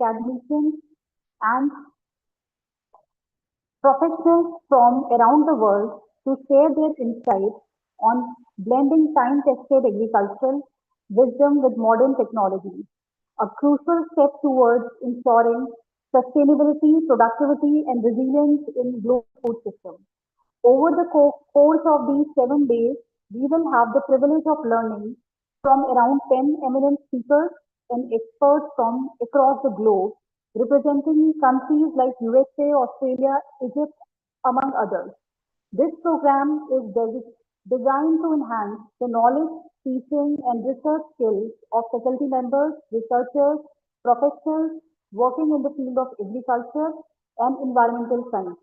academicians, and professionals from around the world to share their insights on blending time-tested agricultural wisdom with modern technology, a crucial step towards ensuring sustainability, productivity, and resilience in global food systems. Over the course of these 7 days, we will have the privilege of learning from around 10 eminent speakers and experts from across the globe, representing countries like USA, Australia, Egypt, among others. This program is designed to enhance the knowledge, teaching, and research skills of faculty members, researchers, professionals working in the field of agriculture and environmental science.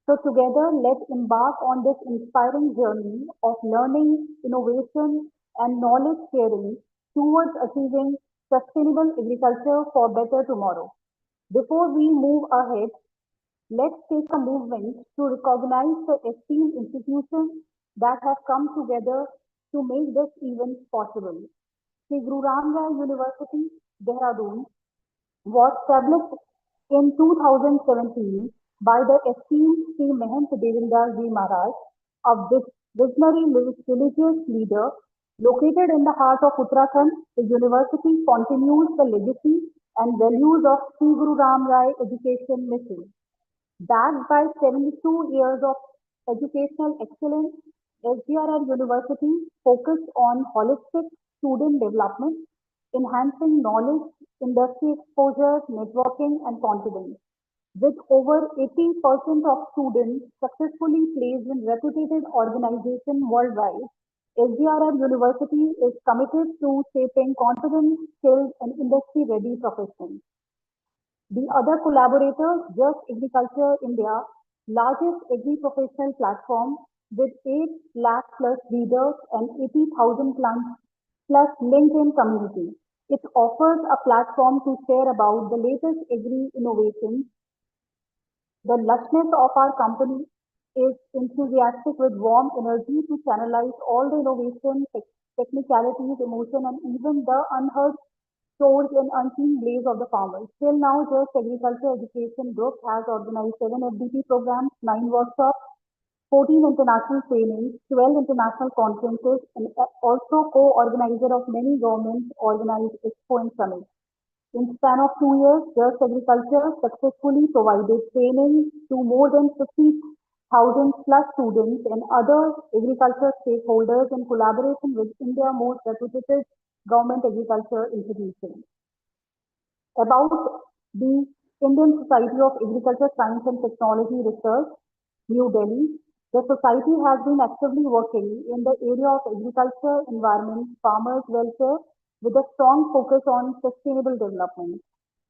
So together, let's embark on this inspiring journey of learning, innovation, and knowledge sharing towards achieving sustainable agriculture for better tomorrow. Before we move ahead, let's take a moment to recognize the esteemed institutions that have come together to make this event possible. Sri Guru Ram Rai University, Dehradun, was established in 2017 by the esteemed Sri Mahant Devindas Ji Maharaj, a visionary religious leader located in the heart of Uttarakhand. The university continues the legacy and values of Sri Guru Ram Rai Education Mission. Backed by 72 years of educational excellence, SGRRU University focused on holistic student development, enhancing knowledge, industry exposure, networking, and confidence. With over 80% of students successfully placed in reputed organizations worldwide, SGRRU University is committed to shaping confident, skilled, and industry-ready professionals. The other collaborators, Just Agriculture India, largest agri-professional platform with 8 lakh plus readers and 80,000 plus LinkedIn community. It offers a platform to share about the latest agri innovations. The lushness of our company is enthusiastic with warm energy to channelize all the innovation, technicalities, emotion, and even the unheard stories and unseen blaze of the farmers. Till now, Just Agriculture Education Group has organized 7 FDP programs, 9 workshops, 14 international trainings, 12 international conferences, and also co-organizer of many government-organized expo and summits. In span of 2 years, Just Agriculture successfully provided training to more than 50,000 plus students and other agriculture stakeholders in collaboration with India's most reputed government agriculture institutions. About the Indian Society of Agriculture Science and Technology Research, New Delhi, the society has been actively working in the area of agriculture, environment, farmers' welfare with a strong focus on sustainable development.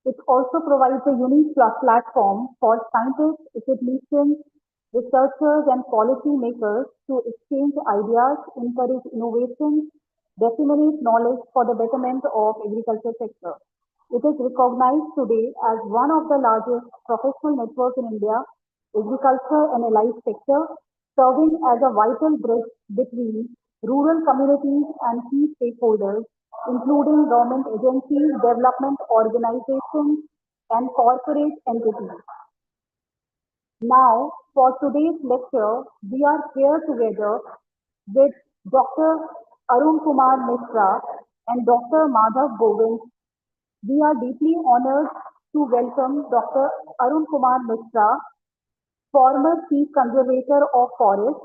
It also provides a unique platform for scientists, academicians, researchers, and policy makers to exchange ideas, encourage innovation, disseminate knowledge for the betterment of agriculture sector. It is recognized today as one of the largest professional networks in India, agriculture and allied sector, serving as a vital bridge between rural communities and key stakeholders, including government agencies, development organizations, and corporate entities. Now, for today's lecture, we are here together with Dr. Arun Kumar Mishra and Dr. Madhav Govind. We are deeply honored to welcome Dr. Arun Kumar Mishra, former Chief Conservator of Forest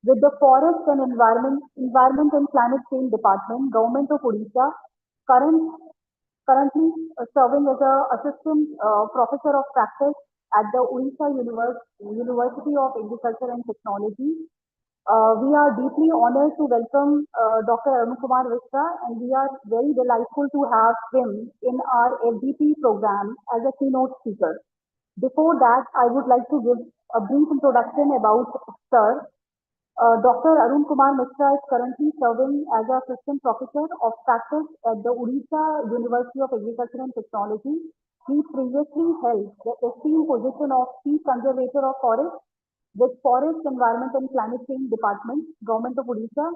with the Forest and Environment and Climate Change Department, Government of Odisha, currently serving as an Assistant Professor of Practice at the Odisha University of Agriculture and Technology. We are deeply honored to welcome Dr. Arun Kumar Mishra, and we are very delightful to have him in our FDP program as a keynote speaker. Before that, I would like to give a brief introduction about Sir. Dr. Arun Kumar Mishra is currently serving as an Assistant Professor of Practice at the Odisha University of Agriculture and Technology. He previously held the esteemed position of Chief Conservator of Forest with Forest, Environment and Climate Change Department, Government of Odisha,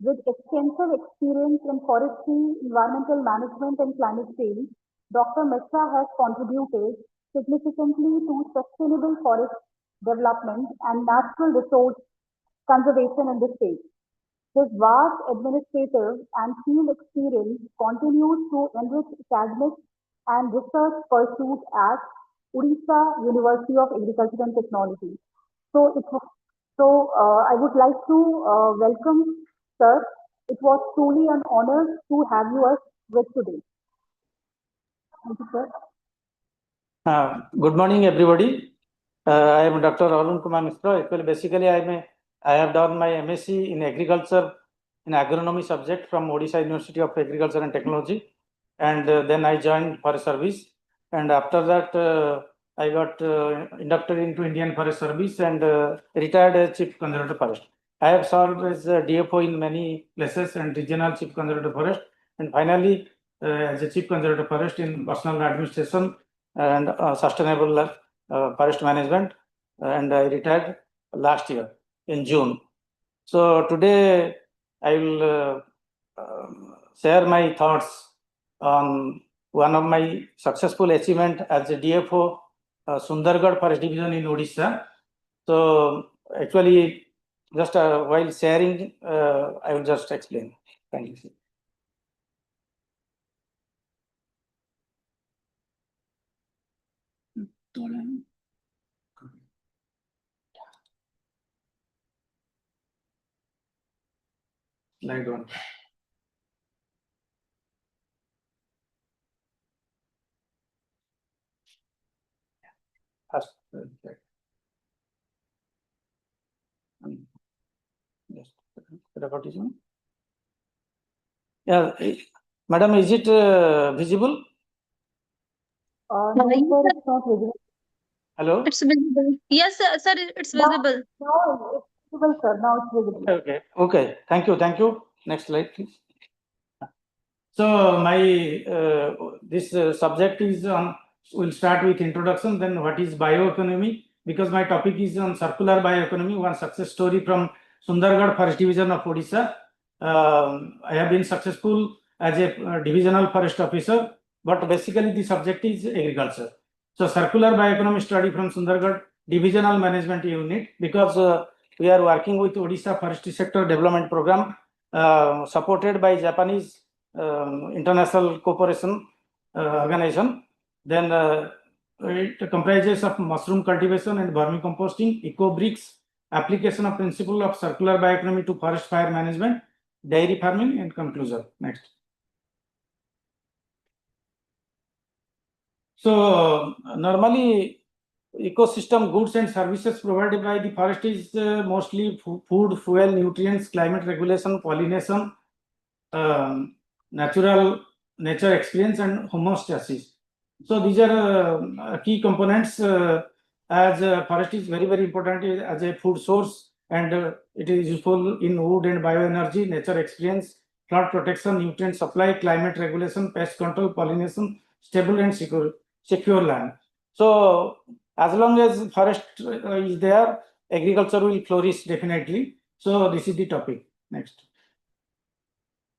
with extensive experience in forestry, environmental management and climate change. Dr. Mishra has contributed significantly to sustainable forest development and natural resource conservation in the state. His vast administrative and field experience continues to enrich academic and research pursuits at Odisha University of Agriculture and Technology. So, I would like to welcome, sir. It was truly an honor to have you us with today. Thank you, sir. Good morning, everybody. I am Dr. Arun Kumar Mishra. Actually, basically, I have done my MSc in agriculture in agronomy subject from Odisha University of Agriculture and Technology, and then I joined Forest Service. And after that, I got inducted into Indian Forest Service and retired as Chief Conservator Forest. I have served as DFO in many places and regional Chief Conservator Forest, and finally as a Chief Conservator Forest in personal administration and sustainable forest management, and I retired last year in June. So today I will share my thoughts on one of my successful achievement as a DFO, Sundargarh Forest Division in Odisha. So actually, just while sharing, I will just explain. Thank you. Slide one. Yes. Yeah, madam, is it visible? No, sir, it's not visible. Hello? It's visible. Yes, sir, it's visible. Now it's visible, sir. Now it's visible. Okay. Okay. Thank you. Thank you. Next slide, please. So my this subject is on. We'll start with introduction. Then what is bioeconomy? Because my topic is on circular bioeconomy. One success story from Sundargarh Forest Division of Odisha. I have been successful as a divisional forest officer, but basically the subject is agriculture. So circular bioeconomy study from Sundargarh Divisional Management Unit, because we are working with Odisha Forestry Sector Development Program, supported by Japanese international cooperation organization. Then it comprises of mushroom cultivation and vermicomposting, eco-bricks, application of principle of circular bioeconomy to forest fire management, dairy farming, and conclusion. Next. So normally ecosystem goods and services provided by the forest is mostly food, fuel, nutrients, climate regulation, pollination, nature experience, and homeostasis. So these are key components, as forest is very, very important as a food source, and it is useful in wood and bioenergy, nature experience, flood protection, nutrient supply, climate regulation, pest control, pollination, stable and secure land. So as long as forest is there, agriculture will flourish definitely. So this is the topic. Next.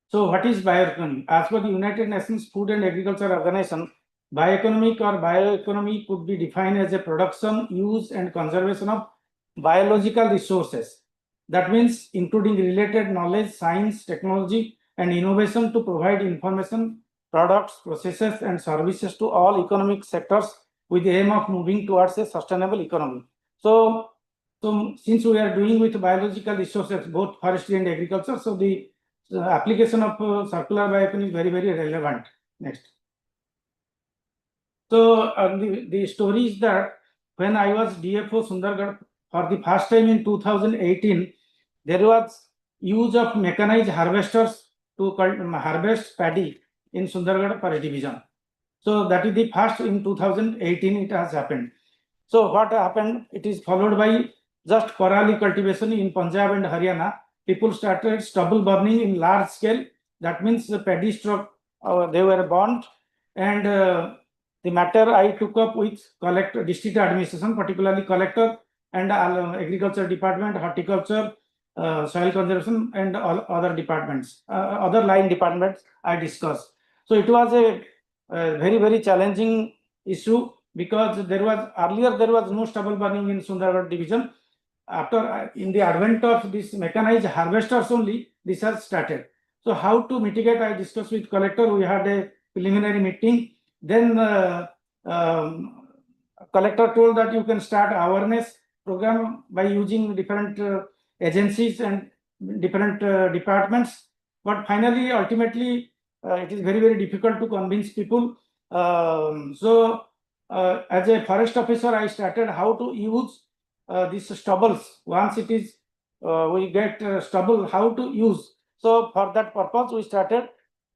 So what is bioeconomy? As per the United Nations Food and Agriculture Organization, bioeconomic or bioeconomy could be defined as a production, use, and conservation of biological resources. That means including related knowledge, science, technology, and innovation to provide information, products, processes, and services to all economic sectors with the aim of moving towards a sustainable economy. So since we are doing with biological resources, both forestry and agriculture, so the application of circular bioeconomy is very, very relevant. Next. So the story is that when I was DFO Sundargarh for the first time in 2018, there was use of mechanized harvesters to harvest paddy in Sundargarh Forest Division. So that is the first in 2018 it has happened. So what happened? It is followed by just parali cultivation in Punjab and Haryana. People started stubble burning in large scale. That means the paddy stock, they were burnt, and the matter I took up with district administration, particularly collector and agriculture department, horticulture, soil conservation, and all other departments, other line departments I discussed. So it was a very challenging issue, because earlier there was no stubble burning in Sundargarh division. After in the advent of this mechanized harvesters only, this has started. So how to mitigate, I discussed with collector. We had a preliminary meeting. Then collector told that you can start awareness program by using different agencies and different departments. But finally, ultimately, it is very difficult to convince people. As a forest officer, I started how to use these stubbles. Once it is we get stubble, how to use. So for that purpose, we started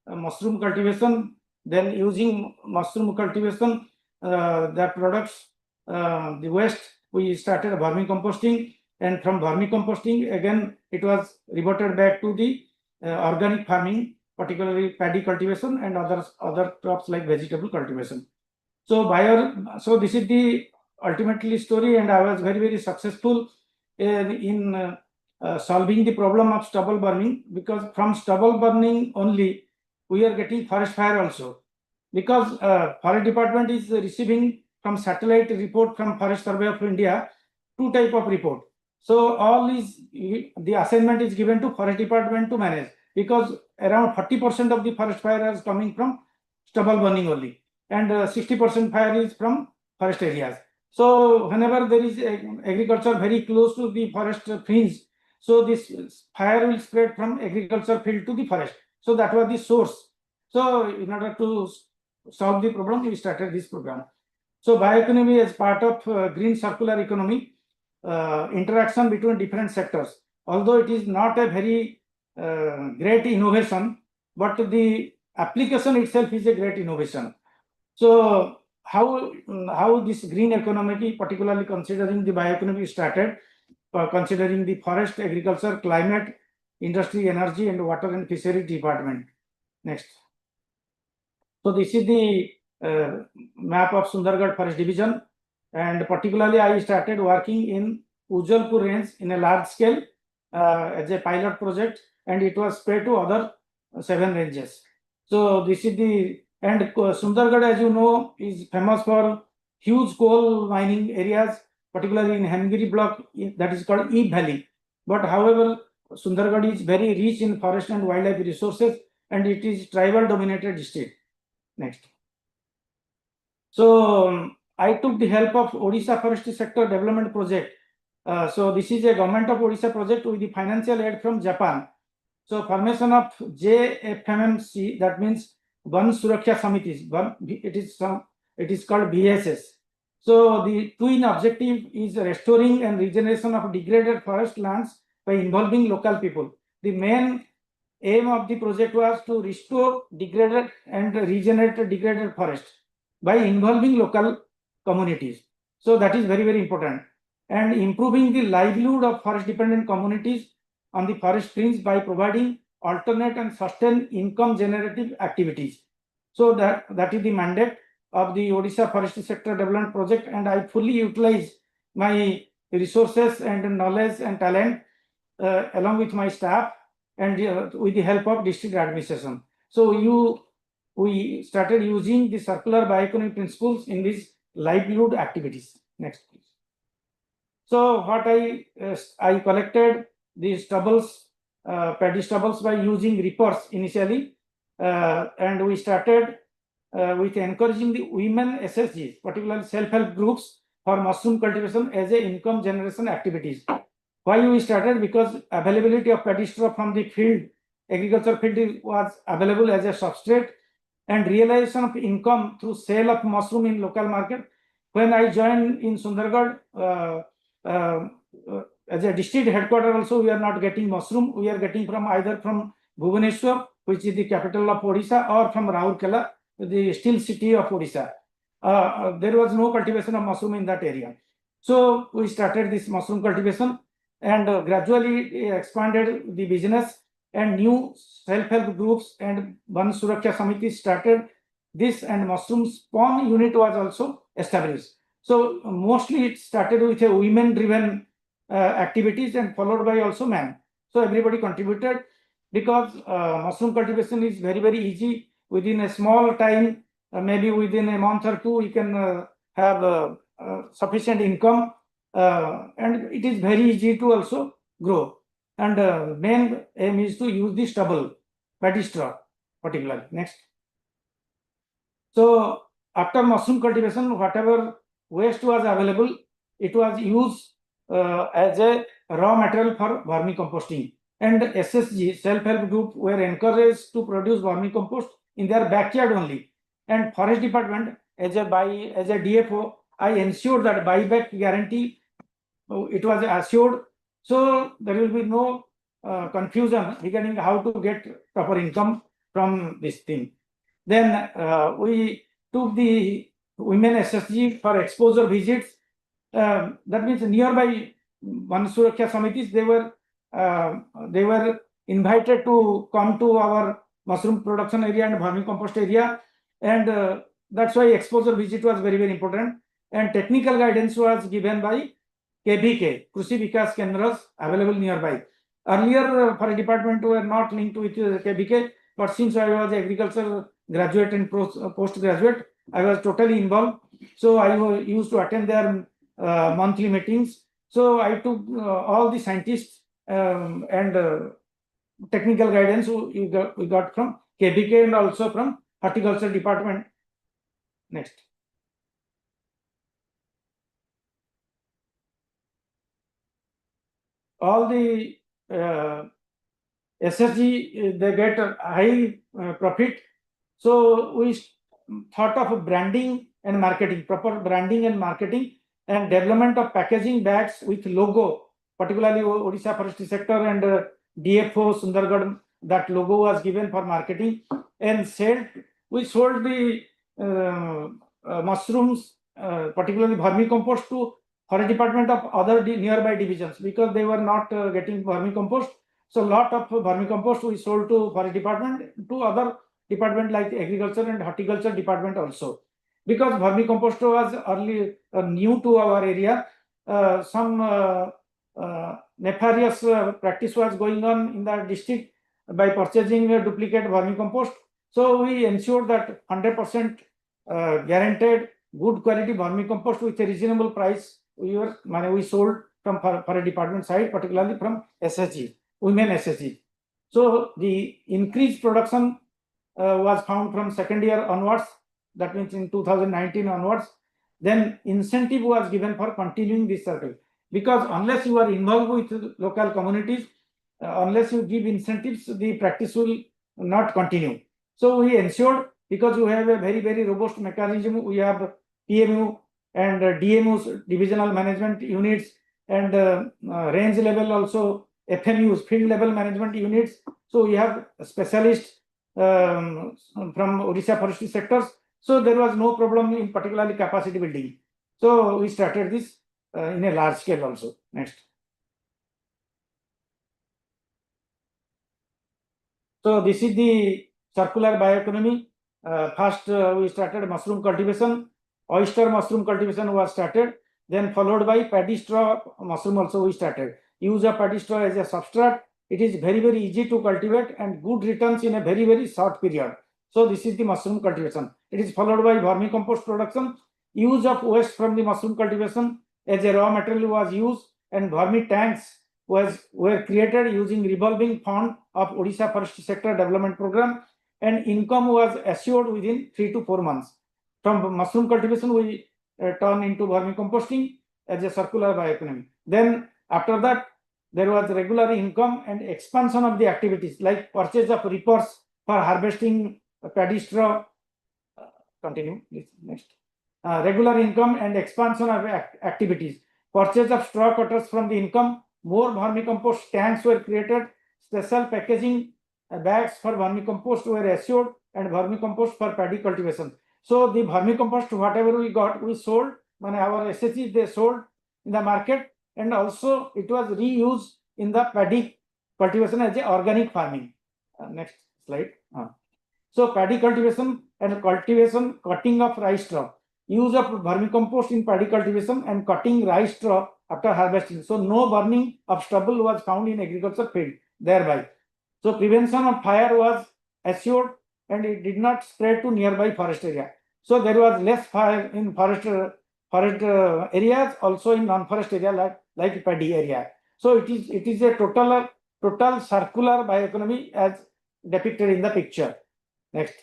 mushroom cultivation. Then using mushroom cultivation, the products, the waste, we started vermicomposting, and from vermicomposting again it was reverted back to the organic farming, particularly paddy cultivation and other crops like vegetable cultivation. So this is the ultimately story, and I was very successful in solving the problem of stubble burning, because from stubble burning only we are getting forest fire also, because forest department is receiving from satellite report from Forest Survey of India 2 type of report. So all is the assignment is given to forest department to manage, because around 40% of the forest fire is coming from stubble burning only, and 60% fire is from forest areas. So whenever there is agriculture very close to the forest fringe, so this fire will spread from agriculture field to the forest. So that was the source. So in order to solve the problem, we started this program. So bioeconomy as part of green circular economy, interaction between different sectors. Although it is not a very great innovation, but the application itself is a great innovation. So how this green economy, particularly considering the bioeconomy, started, considering the forest, agriculture, climate, industry, energy, and water and fishery department. Next. So this is the map of Sundargarh Forest Division, and particularly I started working in Ujjalpur range in a large scale as a pilot project, and it was spread to other 7 ranges. So this is the, and Sundargarh, as you know, is famous for huge coal mining areas, particularly in Hemgiri block, that is called Eve Valley. But however, Sundargarh is very rich in forest and wildlife resources, and it is tribal dominated district. Next. So I took the help of Odisha Forestry Sector Development Project. So this is a government of Odisha project with the financial aid from Japan. So formation of JFMMC, that means Van Suraksha Samitis. It is called BSS. So the twin objective is restoring and regeneration of degraded forest lands by involving local people. The main aim of the project was to restore degraded and regenerate degraded forest by involving local communities. So that is very important. And improving the livelihood of forest dependent communities on the forest fringe by providing alternate and sustained income generative activities. So that is the mandate of the Odisha Forestry Sector Development Project, and I fully utilize my resources and knowledge and talent along with my staff and with the help of district administration. So we started using the circular bioeconomy principles in these livelihood activities. Next, please. So what I collected the stubbles, paddy stubbles, by using reapers initially, and we started with encouraging the women SSGs, particularly self-help groups, for mushroom cultivation as a income generation activities. Why we started? Because availability of paddy straw from the field, agriculture field, was available as a substrate, and realization of income through sale of mushroom in local market. When I joined in Sundargarh as a district headquarters, also we are not getting mushroom. We are getting from either from Bhubaneswar, which is the capital of Odisha, or from Rourkela, the steel city of Odisha. There was no cultivation of mushroom in that area. So we started this mushroom cultivation, and gradually expanded the business, and new self-help groups and Van Suraksha Samiti started this, and mushroom spawn unit was also established. So mostly it started with a women-driven activities, and followed by also men. So everybody contributed, because mushroom cultivation is very easy. Within a small time, maybe within a month or two, you can have sufficient income, and it is very easy to also grow. And main aim is to use the stubble, paddy straw, particularly. Next. So after mushroom cultivation, whatever waste was available, it was used as a raw material for vermicomposting. And SSG, self-help group, were encouraged to produce vermicompost in their backyard only. And forest department, as a DFO, I ensured that buyback guarantee it was assured. So there will be no confusion regarding how to get proper income from this thing. Then we took the women SSG for exposure visits. That means nearby Van Suraksha Samitis, they were invited to come to our mushroom production area and vermicompost area, and that's why exposure visit was very, very important. And technical guidance was given by KVK, Krushi Vikas Kendras, available nearby. Earlier, for a department were not linked with KVK, but since I was agriculture graduate and postgraduate, I was totally involved. So I used to attend their monthly meetings. So I took all the scientists and technical guidance we got from KVK and also from horticulture department. Next. All the SSG, they get a high profit. So we thought of branding and marketing, proper branding and marketing, and development of packaging bags with logo, particularly Odisha forestry sector and DFO Sundargarh, that logo was given for marketing. And we sold the mushrooms, particularly vermicompost, to forest department of other nearby divisions, because they were not getting vermicompost. So lot of vermicompost we sold to forest department, to other department like agriculture and horticulture department also. Because vermicompost was early new to our area, some nefarious practice was going on in the district by purchasing a duplicate vermicompost. So we ensured that 100% guaranteed good quality vermicompost with a reasonable price we sold from for a department side, particularly from SSG, women SSG. So the increased production was found from second year onwards, that means in 2019 onwards. Then incentive was given for continuing this circle, because unless you are involved with local communities, unless you give incentives, the practice will not continue. So we ensured, because we have a very, very robust mechanism, we have PMU and DMUs, divisional management units, and range level also FMUs, field level management units. So we have specialists from Odisha forestry sectors. So there was no problem in particularly capacity building. So we started this in a large scale also. Next. So this is the circular bioeconomy. First we started mushroom cultivation. Oyster mushroom cultivation was started, then followed by paddy straw mushroom also we started. Use of paddy straw as a substrate. It is very, very easy to cultivate and good returns in a very, very short period. So this is the mushroom cultivation. It is followed by vermicompost production. Use of waste from the mushroom cultivation as a raw material was used, and vermi tanks were created using revolving fund of Odisha Forestry Sector Development Program, and income was assured within 3 to 4 months. From mushroom cultivation, we turn into vermicomposting as a circular bioeconomy. Then after that, there was regular income and expansion of the activities, like purchase of reapers for harvesting paddy straw. Continue, please. Next. Regular income and expansion of activities. Purchase of straw cutters from the income. More vermicompost tanks were created. Special packaging bags for vermicompost were assured, and vermicompost for paddy cultivation. So the vermicompost, whatever we got, we sold. Our SSG, they sold in the market, and also it was reused in the paddy cultivation as a organic farming. Next slide. So paddy cultivation and cultivation, cutting of rice straw. Use of vermicompost in paddy cultivation and cutting rice straw after harvesting. So no burning of stubble was found in agriculture field thereby. So prevention of fire was assured, and it did not spread to nearby forest area. So there was less fire in forest areas, also in non-forest area like paddy area. So it is a total circular bioeconomy as depicted in the picture. Next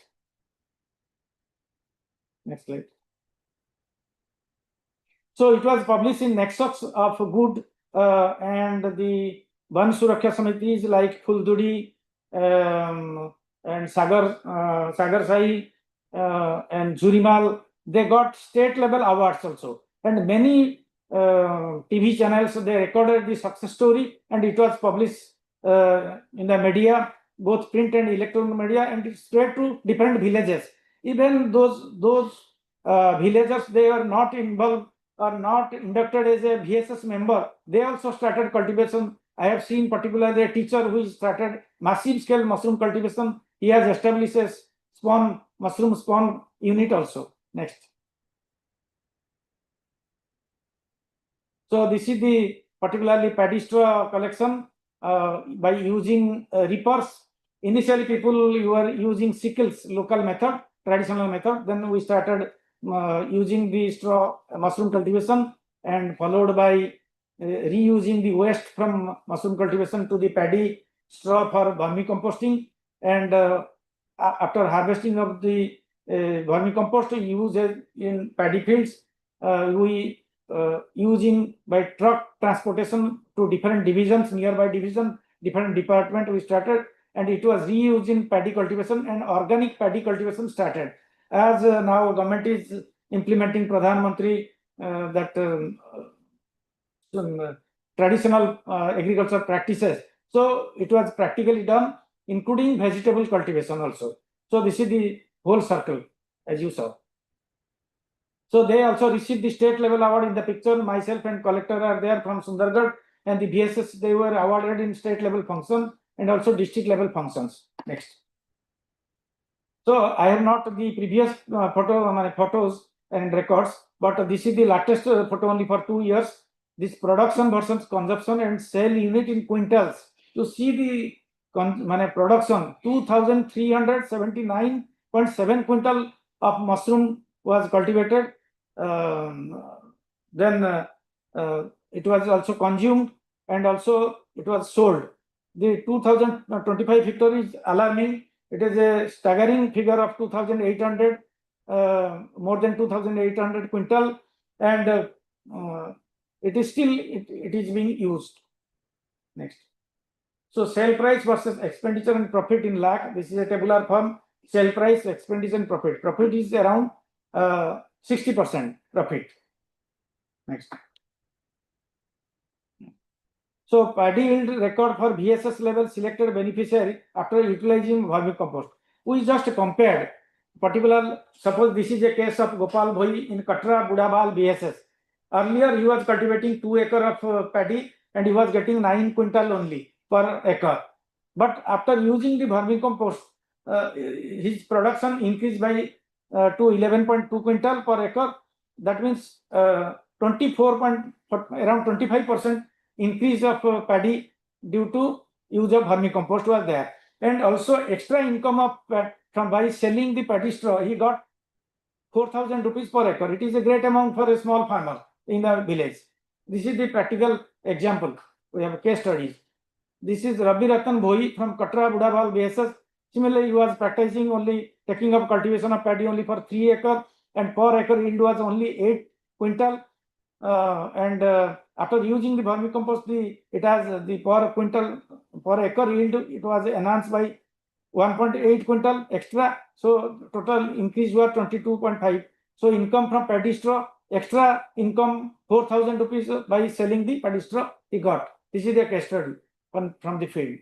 slide. So it was published in Nexus of Good and the Van Suraksha Samitis like Fuldudi and Sagar Sai and Jurimal. They got state level awards also, and many TV channels they recorded the success story, and it was published in the media, both print and electronic media, and it spread to different villages. Even those villagers, they are not involved or not inducted as a VSS member, they also started cultivation. I have seen particularly a teacher who started massive scale mushroom cultivation. He has established a mushroom spawn unit also. Next. So this is the particularly paddy straw collection by using reapers. Initially, people were using sickles, local method, traditional method. Then we started using the straw mushroom cultivation, and followed by reusing the waste from mushroom cultivation to the paddy straw for vermicomposting. And after harvesting of the vermicompost, we use it in paddy fields. We using by truck transportation to different divisions, nearby division, different department we started, and it was reused in paddy cultivation, and organic paddy cultivation started. As now government is implementing Pradhan Mantri that traditional agriculture practices. So it was practically done, including vegetable cultivation also. So this is the whole circle, as you saw. So they also received the state level award in the picture. Myself and collector are there from Sundargarh, and the VSS, they were awarded in state level function and also district level functions. Next. So I have not the previous photos and records, but this is the latest photo only for 2 years. This production versus consumption and sale unit in quintals. You see the production 2,379.7 quintal of mushroom was cultivated. Then it was also consumed, and also it was sold. The 2025 figure is alarming. It is a staggering figure of 2,800, more than 2,800 quintal, and it is still it is being used. Next. So sale price versus expenditure and profit in lakh. This is a tabular form. Sale price, expenditure, and profit. Profit is around 60% profit. Next. So paddy yield record for VSS level selected beneficiary after utilizing vermicompost. We just compared particular, suppose this is a case of Gopal Bhoi in Katra Budabal VSS. Earlier he was cultivating 2 acre of paddy and he was getting 9 quintal only per acre. But after using the vermicompost, his production increased by to 11.2 quintal per acre. That means 24 around 25% increase of paddy due to use of vermicompost was there, and also extra income of from by selling the paddy straw. He got 4,000 rupees per acre. It is a great amount for a small farmer in the village. This is the practical example. We have case studies. This is Rabi Ratan Bhoi from Katra Budabal VSS. Similarly, he was practicing only taking up cultivation of paddy only for 3 acre, and per acre yield was only 8 quintal. After using the vermicompost, it has the per quintal per acre yield, it was enhanced by 1.8 quintal extra. So total increase was 22.5. So income from paddy straw, extra income 4,000 rupees by selling the paddy straw he got. This is the case study from the field.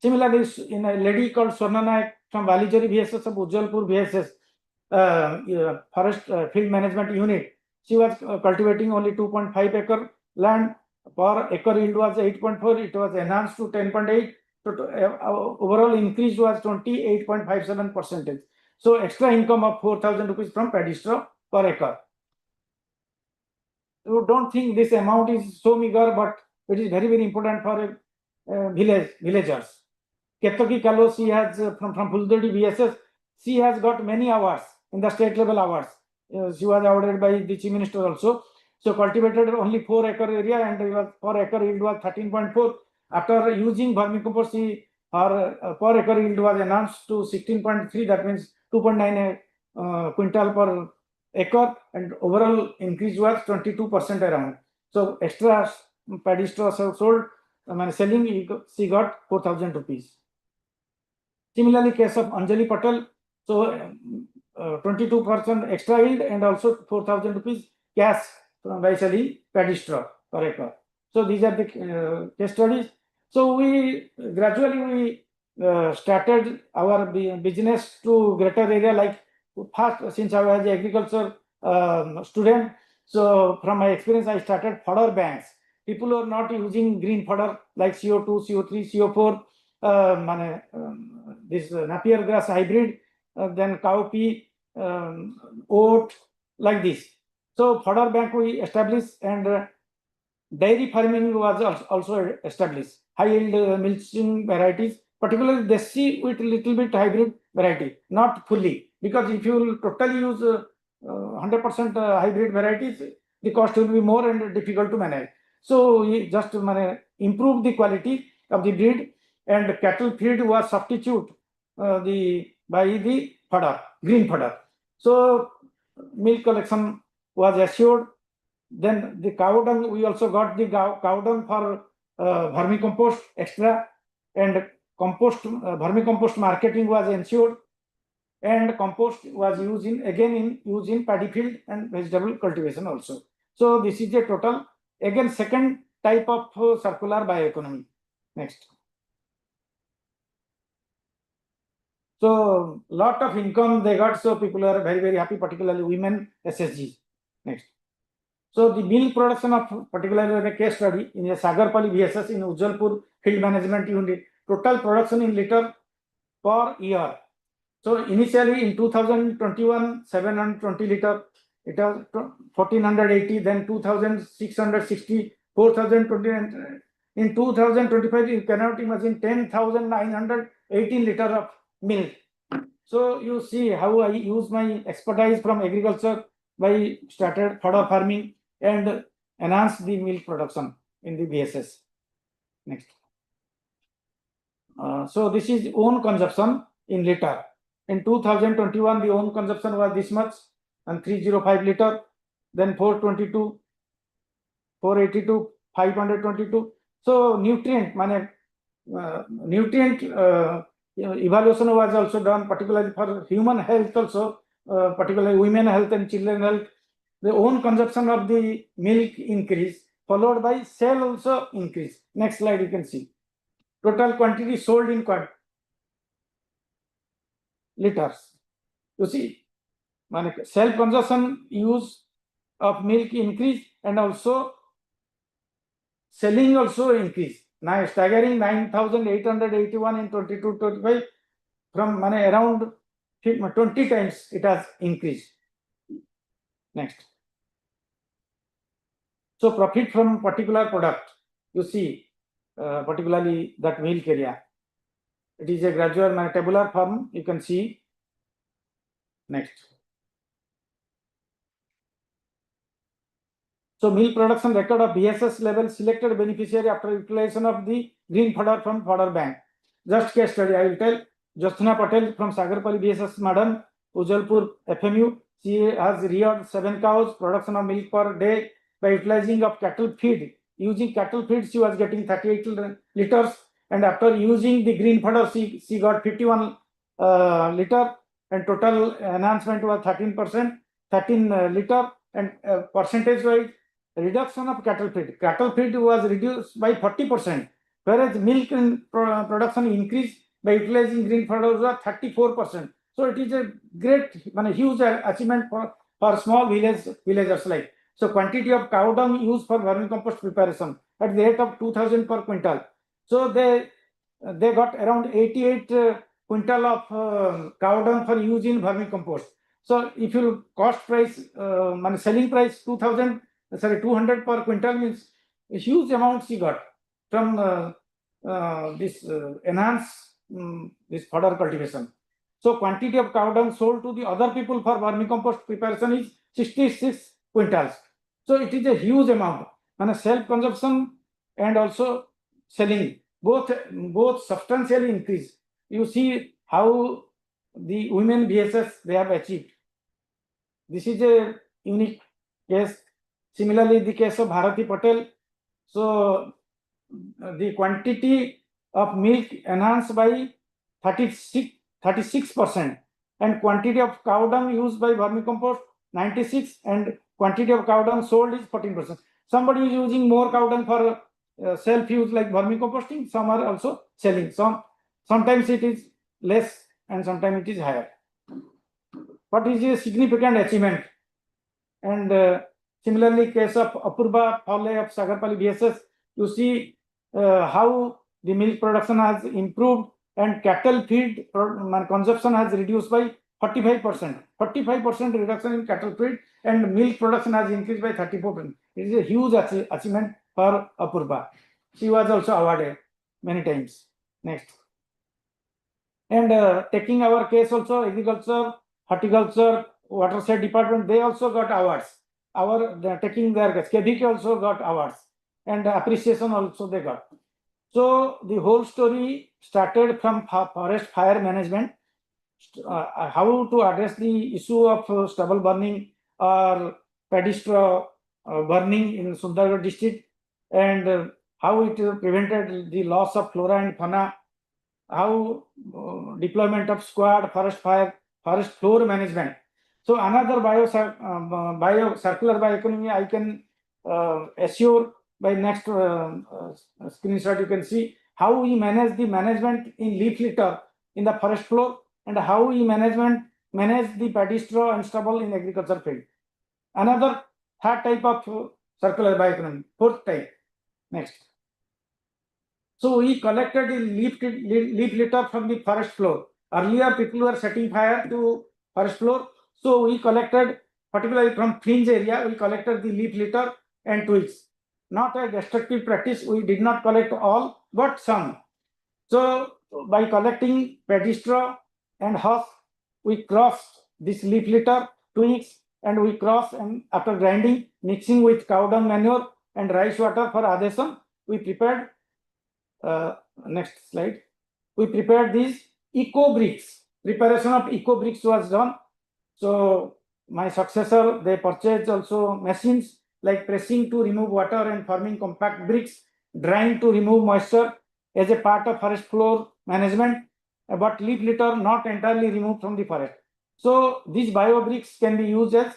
Similarly, in a lady called Swarna Nayak from Valijari VSS of Ujjalpur VSS forest field management unit. She was cultivating only 2.5 acre land. Per acre yield was 8.4. It was enhanced to 10.8. So overall increase was 28.57%. So extra income of 4,000 rupees from paddy straw per acre. You don't think this amount is so meager, but it is very, very important for villagers. Ketaki Kalo, she has from Fuldodi VSS, she has got many awards. in the state level awards. She was awarded by the Chief Minister also. So cultivated only 4 acre area, and per acre yield was 13.4. After using vermicompost, her per acre yield was enhanced to 16.3. That means 2.9 quintal per acre, and overall increase was 22% around. So extra paddy straws are sold. Selling, she got 4,000 rupees. Similarly, case of Anjali Patel, so 22% extra yield and also 4,000 rupees cash by selling paddy straw per acre. So these are the case studies. So we gradually started our business to greater area, like first, since I was an agriculture student. So from my experience, I started fodder banks. People are not using green fodder like CO2, CO3, CO4, this Napier grass hybrid, then cowpea, oat, like this. So fodder bank we established, and dairy farming was also established. High yield milching varieties, particularly desi with little bit hybrid variety, not fully, because if you will totally use 100% hybrid varieties, the cost will be more and difficult to manage. So we just improve the quality of the breed, and cattle feed was substitute by the fodder, green fodder. So milk collection was assured. Then the cow dung, we also got the cow dung for vermicompost extra, and vermicompost marketing was ensured, and compost was used in paddy field and vegetable cultivation also. So this is a total, again, second type of circular bioeconomy. Next. So lot of income they got, so people are very, very happy, particularly women SSG. Next. So the milk production of, particularly in a case study in a Sagarpali VSS in Ujjalpur field management unit, total production in liter per year. So initially in 2021, 720 liter, it was 1480, then 2660, 4020, and in 2025 you cannot imagine 10,918 liter of milk. So you see how I use my expertise from agriculture by started fodder farming and enhance the milk production in the VSS. Next. So this is own consumption in liter. In 2021, the own consumption was this much, and 305 liter, then 422, 482, 522. So nutrient, nutrient evaluation was also done, particularly for human health also, particularly women health and children health. The own consumption of the milk increase, followed by sale also increase. Next slide you can see. Total quantity sold in liters. You see, self consumption use of milk increase, and also selling also increase. Now staggering 9,881 in 22-25, from around 20 times it has increased. Next. So profit from particular product, you see, particularly that milk area. It is a gradual tabular form, you can see. Next. So milk production record of BSS level selected beneficiary after utilization of the green fodder from fodder bank. Just case study, I will tell. Jyotsna Patel from Sagarpali BSS Madam, Ujjalpur FMU. She has reared 7 cows, production of milk per day by utilizing of cattle feed. Using cattle feed, she was getting 38 liters, and after using the green fodder, she got 51 liter, and total enhancement was 13%, 13 liter, and percentage wise reduction of cattle feed. Cattle feed was reduced by 40%, whereas milk production increased by utilizing green fodder was 34%. So it is a great, huge achievement for small villagers like. So quantity of cow dung used for vermicompost preparation at the rate of 2,000 per quintal. So they got around 88 quintal of cow dung for use in vermicompost. So if you cost price, selling price 200 per quintal, means a huge amount she got from this enhanced this fodder cultivation. So quantity of cow dung sold to the other people for vermicompost preparation is 66 quintals. So it is a huge amount. And self-consumption and also selling both substantially increase. You see how the women VSS they have achieved. This is a unique case. Similarly, the case of Bharati Patel. So the quantity of milk enhanced by 36% and quantity of cow dung used by vermicompost 96 and quantity of cow dung sold is 14%. Somebody is using more cow dung for self-use like vermicomposting. Some are also selling. Sometimes it is less and sometimes it is higher. What is a significant achievement? And similarly, case of Apurva Phale of Sagarpali VSS, you see how the milk production has improved and cattle feed consumption has reduced by 45%. 45% reduction in cattle feed and milk production has increased by 34%. It is a huge achievement for Apurva. She was also awarded many times. Next. And taking our case also, agriculture, horticulture, watershed department, they also got awards. Taking their case, KVK also got awards and appreciation also they got. So the whole story started from forest fire management, how to address the issue of stubble burning or paddy straw burning in Sundargarh district, and how it prevented the loss of flora and fauna, how deployment of squad, forest fire, forest floor management. So another circular bioeconomy I can assure by next screenshot. You can see how we manage the management in leaf litter in the forest floor and how we manage the paddy straw and stubble in agriculture field. Another third type of circular bioeconomy, fourth type. Next. So we collected the leaf litter from the forest floor. Earlier, people were setting fire to forest floor. So we collected, particularly from fringe area, we collected the leaf litter and twigs. Not a destructive practice. We did not collect all, but some. So by collecting paddy straw and husk, we crossed this leaf litter, twigs, and we crossed, and after grinding, mixing with cow dung manure and rice water for adhesion, we prepared. Next slide. We prepared these eco bricks. Preparation of eco bricks was done. So my successor, they purchased also machines like pressing to remove water and forming compact bricks, drying to remove moisture as a part of forest floor management, but leaf litter not entirely removed from the forest. So these bio bricks can be used as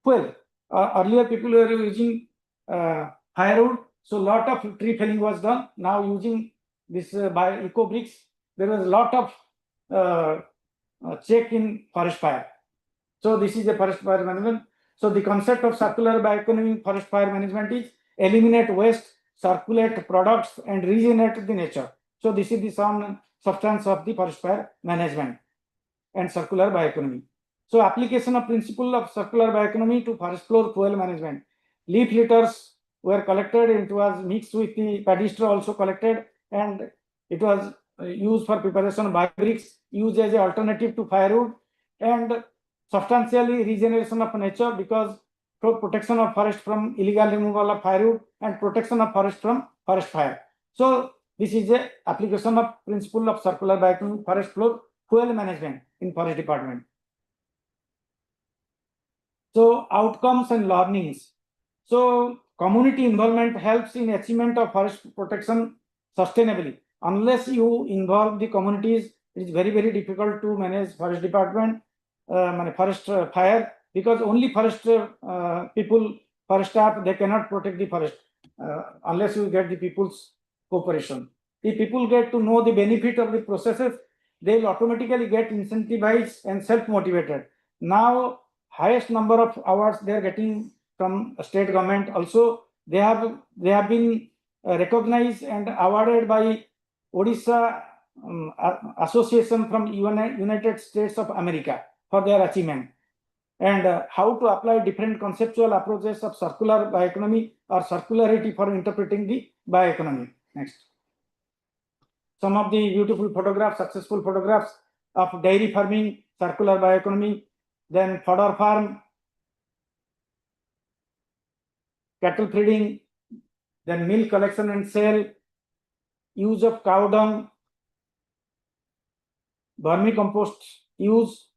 fuel. Earlier people were using firewood. So a lot of tree felling was done. Now using this eco bricks, there was a lot of check in forest fire. So this is the forest fire management. So the concept of circular bioeconomy in forest fire management is eliminate waste, circulate products, and regenerate the nature. So this is the substance of the forest fire management and circular bioeconomy. So application of principle of circular bioeconomy to forest floor fuel management. Leaf litters were collected, it was mixed with the paddy straw also collected, and it was used for preparation of biobricks, used as an alternative to firewood, and substantially regeneration of nature because protection of forest from illegal removal of firewood and protection of forest from forest fire. So this is a application of principle of circular bioeconomy forest floor fuel management in forest department. So outcomes and learnings. So community involvement helps in achievement of forest protection sustainably. Unless you involve the communities, it is very, very difficult to manage forest department, forest fire, because only forest people, forest staff, they cannot protect the forest unless you get the people's cooperation. If people get to know the benefit of the processes, they will automatically get incentivized and self-motivated. Now, highest number of awards they are getting from state government. Also, they have been recognized and awarded by Odisha Association from United States of America for their achievement. And how to apply different conceptual approaches of circular bioeconomy or circularity for interpreting the bioeconomy. Next. Some of the beautiful photographs, successful photographs of dairy farming, circular bioeconomy, then fodder farm, cattle breeding, then milk collection and sale, use of cow dung, vermicompost use,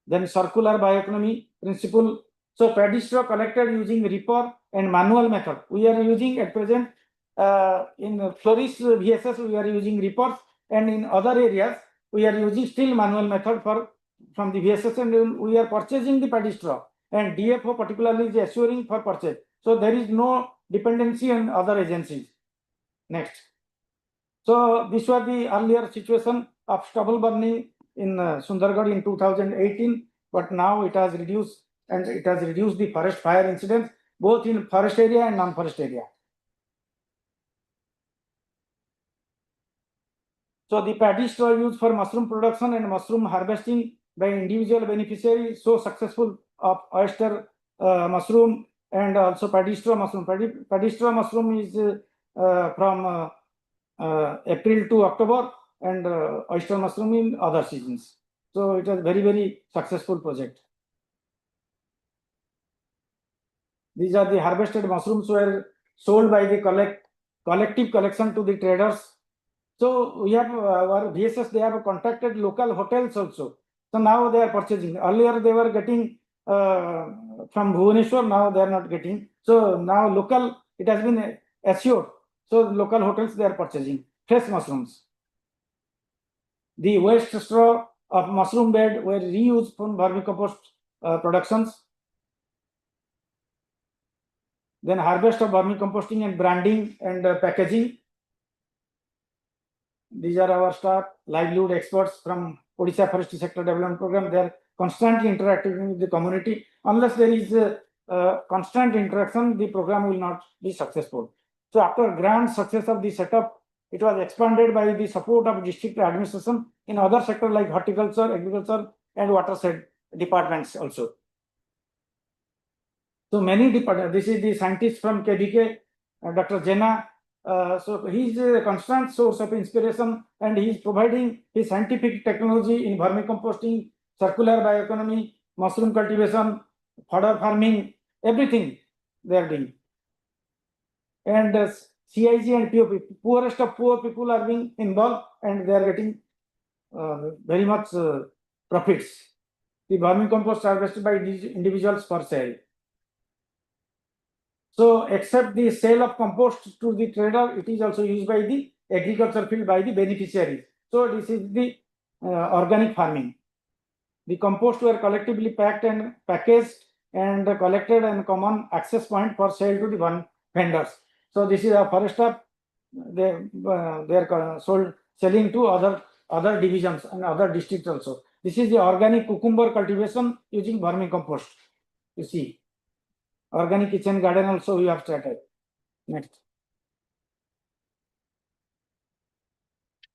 then circular bioeconomy principle. So paddy straw collected using reaper and manual method. We are using at present in Flourish VSS we are using reapers, and in other areas we are using still manual method from the VSS, and we are purchasing the paddy straw, and DFO particularly is assuring for purchase. So there is no dependency on other agencies. Next. So this was the earlier situation of stubble burning in Sundargarh in 2018, but now it has reduced, and it has reduced the forest fire incidents both in forest area and non-forest area. So the paddy straw used for mushroom production and mushroom harvesting by individual beneficiaries so successful of oyster mushroom and also paddy straw mushroom. Paddy straw mushroom is from April to October, and oyster mushroom in other seasons. So it was very successful project. These are the harvested mushrooms were sold by the collective collection to the traders. So we have our VSS, they have contacted local hotels also. So now they are purchasing. Earlier they were getting from Bhubaneswar, now they are not getting. So now local, it has been assured. So local hotels, they are purchasing fresh mushrooms. The waste straw of mushroom bed were reused from vermicompost productions. Then harvest of vermicomposting and branding and packaging. These are our staff, livelihood experts from Odisha Forestry Sector Development Program. They are constantly interacting with the community. Unless there is constant interaction, the program will not be successful. So after grand success of the setup, it was expanded by the support of district administration in other sectors like horticulture, agriculture, and watershed departments also. So many departments. This is the scientist from KBK, Dr. Jena. So he is a constant source of inspiration, and he is providing his scientific technology in vermicomposting, circular bioeconomy, mushroom cultivation, fodder farming, everything they are doing. And CIG and POP, poorest of poor people are being involved, and they are getting very much profits. The vermicompost harvested by these individuals for sale. So except the sale of compost to the trader, it is also used by the agriculture field by the beneficiaries. So this is the organic farming. The compost were collectively packed and packaged and collected in common access point for sale to the vendors. So this is a forest staff. They are selling to other divisions and other districts also. This is the organic cucumber cultivation using vermicompost. You see, organic kitchen garden also we have started. Next.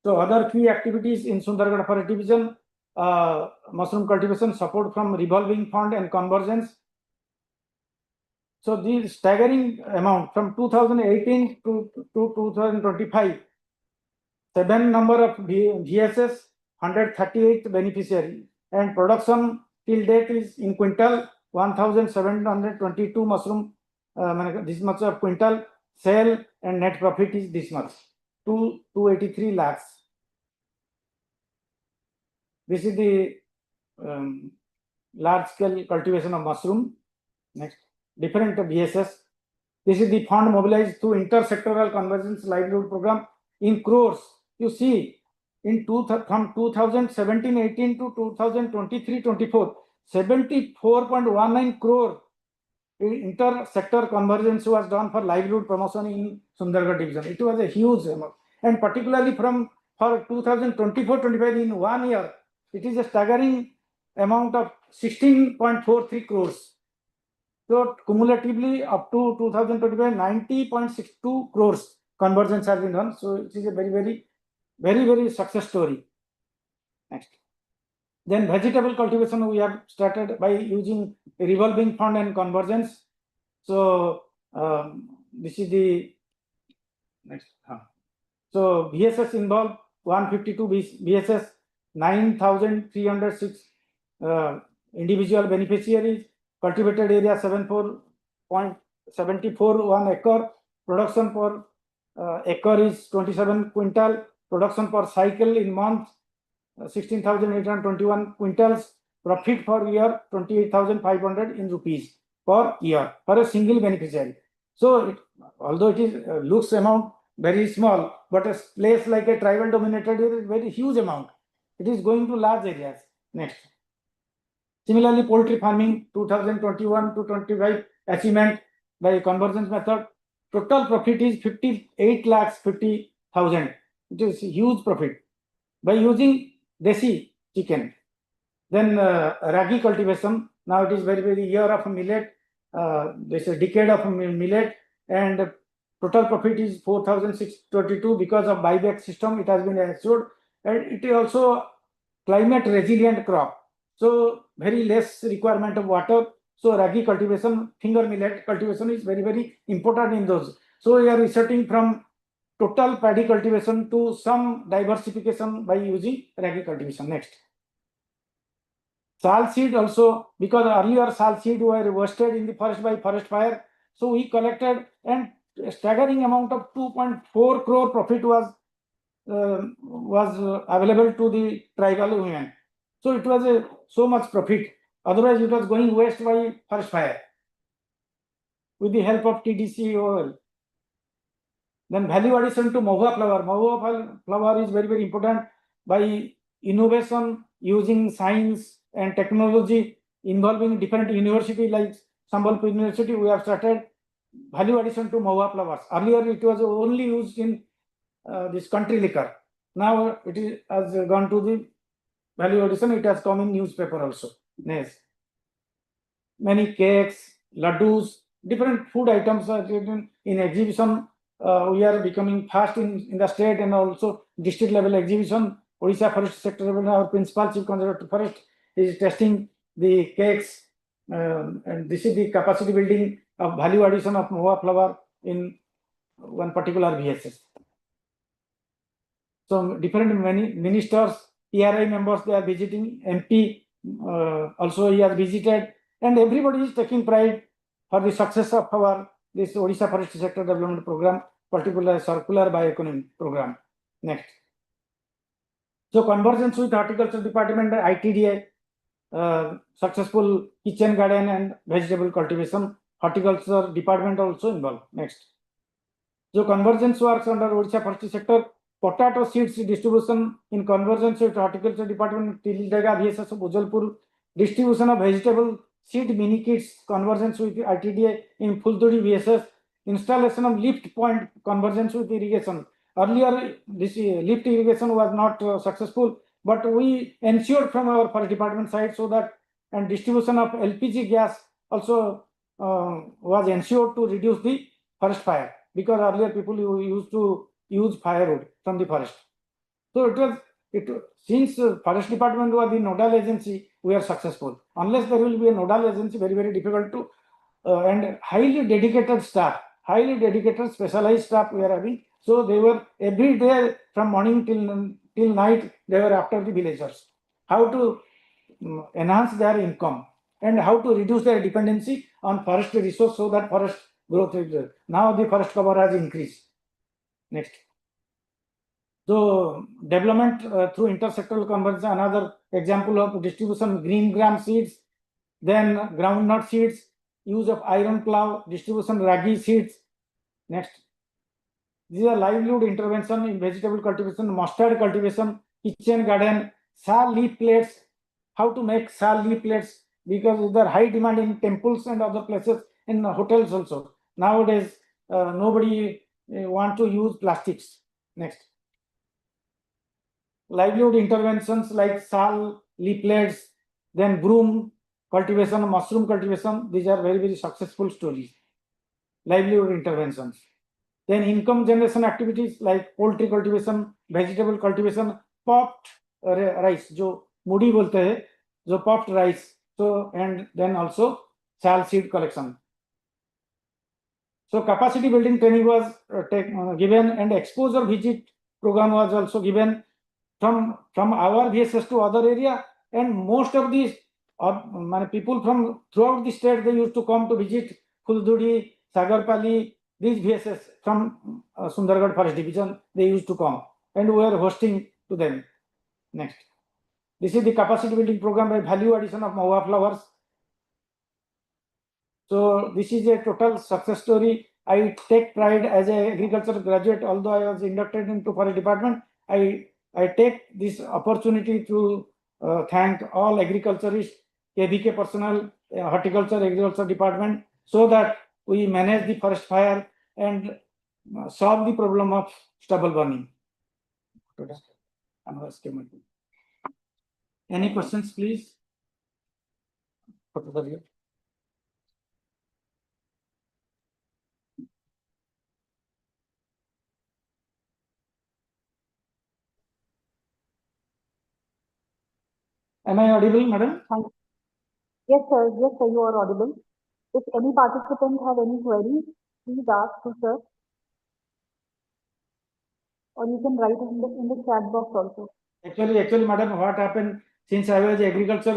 So other key activities in Sundargarh Forest Division, mushroom cultivation, support from revolving fund and convergence. So the staggering amount from 2018 to 2025, 7 number of VSS, 138 beneficiaries, and production till date is in quintal 1,722 mushroom. This much of quintal sale, and net profit is this much, 283 lakhs. This is the large scale cultivation of mushroom. Next, different VSS. This is the fund mobilized through intersectoral convergence livelihood program in crores. You see, from 2017-18 to 2023-24, 74.19 crore inter-sector convergence was done for livelihood promotion in Sundargarh division. It was a huge amount, and particularly for 2024-25 in 1 year, it is a staggering amount of 16.43 crores. So cumulatively up to 2025, 90.62 crores convergence has been done. So it is a very success story. Next. Then vegetable cultivation we have started by using revolving fund and convergence. So this is the next. So VSS involved 152 VSS, 9,306 individual beneficiaries. Cultivated area 74.741 acre. Production per acre is 27 quintal. Production per cycle in month 16,821 quintals. Profit per year 28,500 in rupees per year for a single beneficiary. So although it is looks amount very small, but a place like a tribal dominated area is very huge amount. It is going to large areas. Next. Similarly, poultry farming 2021 to 25 achievement by convergence method. Total profit is 58,50,000. It is huge profit by using desi chicken. Then ragi cultivation. Now it is very year of millet. This is a decade of millet, and total profit is 4,622 because of buyback system. It has been assured, and it is also climate resilient crop. So very less requirement of water. So ragi cultivation, finger millet cultivation is very important in those. So we are researching from total paddy cultivation to some diversification by using ragi cultivation. Next. Sal seed also, because earlier sal seed were wasted in the forest by forest fire. So we collected, and a staggering amount of 2.4 crore profit was available to the tribal women. So it was so much profit. Otherwise, it was going waste by forest fire. With the help of TDC oil. Then value addition to mahua flower. Mahua flower is very important by innovation using science and technology involving different university like Sambalpur University. We have started value addition to mahua flowers. Earlier it was only used in this country liquor. Now it has gone to the value addition. It has come in newspaper also. Yes. Many cakes, laddus, different food items are in exhibition. We are becoming fast in the state and also district level exhibition. Odisha Forest Sector level, our principal chief conservator forest is testing the cakes, and this is the capacity building of value addition of mahua flower in one particular VSS. So different many ministers, PRI members, they are visiting. MP also he has visited, and everybody is taking pride for the success of our this Odisha Forest Sector Development Program, particular circular bioeconomy program. Next. So convergence with Horticulture Department, ITDA, successful kitchen garden and vegetable cultivation. Horticulture Department also involved. Next. So convergence works under Odisha Forest Sector. Potato seeds distribution in convergence with Horticulture Department, Tildaga, VSS of Ujalpur. Distribution of vegetable seed mini kits, convergence with ITDA in Fulturi VSS. Installation of lift point, convergence with irrigation. Earlier, this lift irrigation was not successful, but we ensured from our forest department side so that, and distribution of LPG gas also was ensured to reduce the forest fire, because earlier people used to use firewood from the forest. So since forest department was the nodal agency, we are successful. Unless there will be a nodal agency, very difficult to, and highly dedicated staff, highly dedicated specialized staff we are having. So they were every day from morning till night, they were after the villagers, how to enhance their income and how to reduce their dependency on forest resource so that forest growth is there. Now the forest cover has increased. Next. So development through intersectoral convergence, another example of distribution green gram seeds, then groundnut seeds, use of iron plow, distribution ragi seeds. Next. These are livelihood intervention in vegetable cultivation, mustard cultivation, kitchen garden, sal leaf plates. How to make sal leaf plates, because there are high demand in temples and other places, in hotels also. Nowadays, nobody want to use plastics. Next. Livelihood interventions like sal leaflets, then broom cultivation, mushroom cultivation. These are very successful stories. Livelihood interventions. Then income generation activities like poultry cultivation, vegetable cultivation, popped rice, जो मूढ़ी बोलते हैं, जो popped rice. So and then also sal seed collection. So capacity building training was given, and exposure visit program was also given. from our VSS to other area, and most of these people from throughout the state, they used to come to visit Fuldudi, Sagarpali, these VSS from Sundargarh Forest Division, they used to come, and we are hosting to them. Next. This is the capacity building program by value addition of Mahua flowers. So this is a total success story. I take pride as an agriculture graduate, although I was inducted into forest department. I take this opportunity to thank all agriculturists, KVK personnel, horticulture, agriculture department, so that we manage the forest fire and solve the problem of stubble burning. Any questions, please? Am I audible, madam? Thank you. Yes, sir. Yes, sir. You are audible. If any participant have any queries, please ask to sir, or you can write in the chat box also. Actually, madam, what happened, since I was agriculture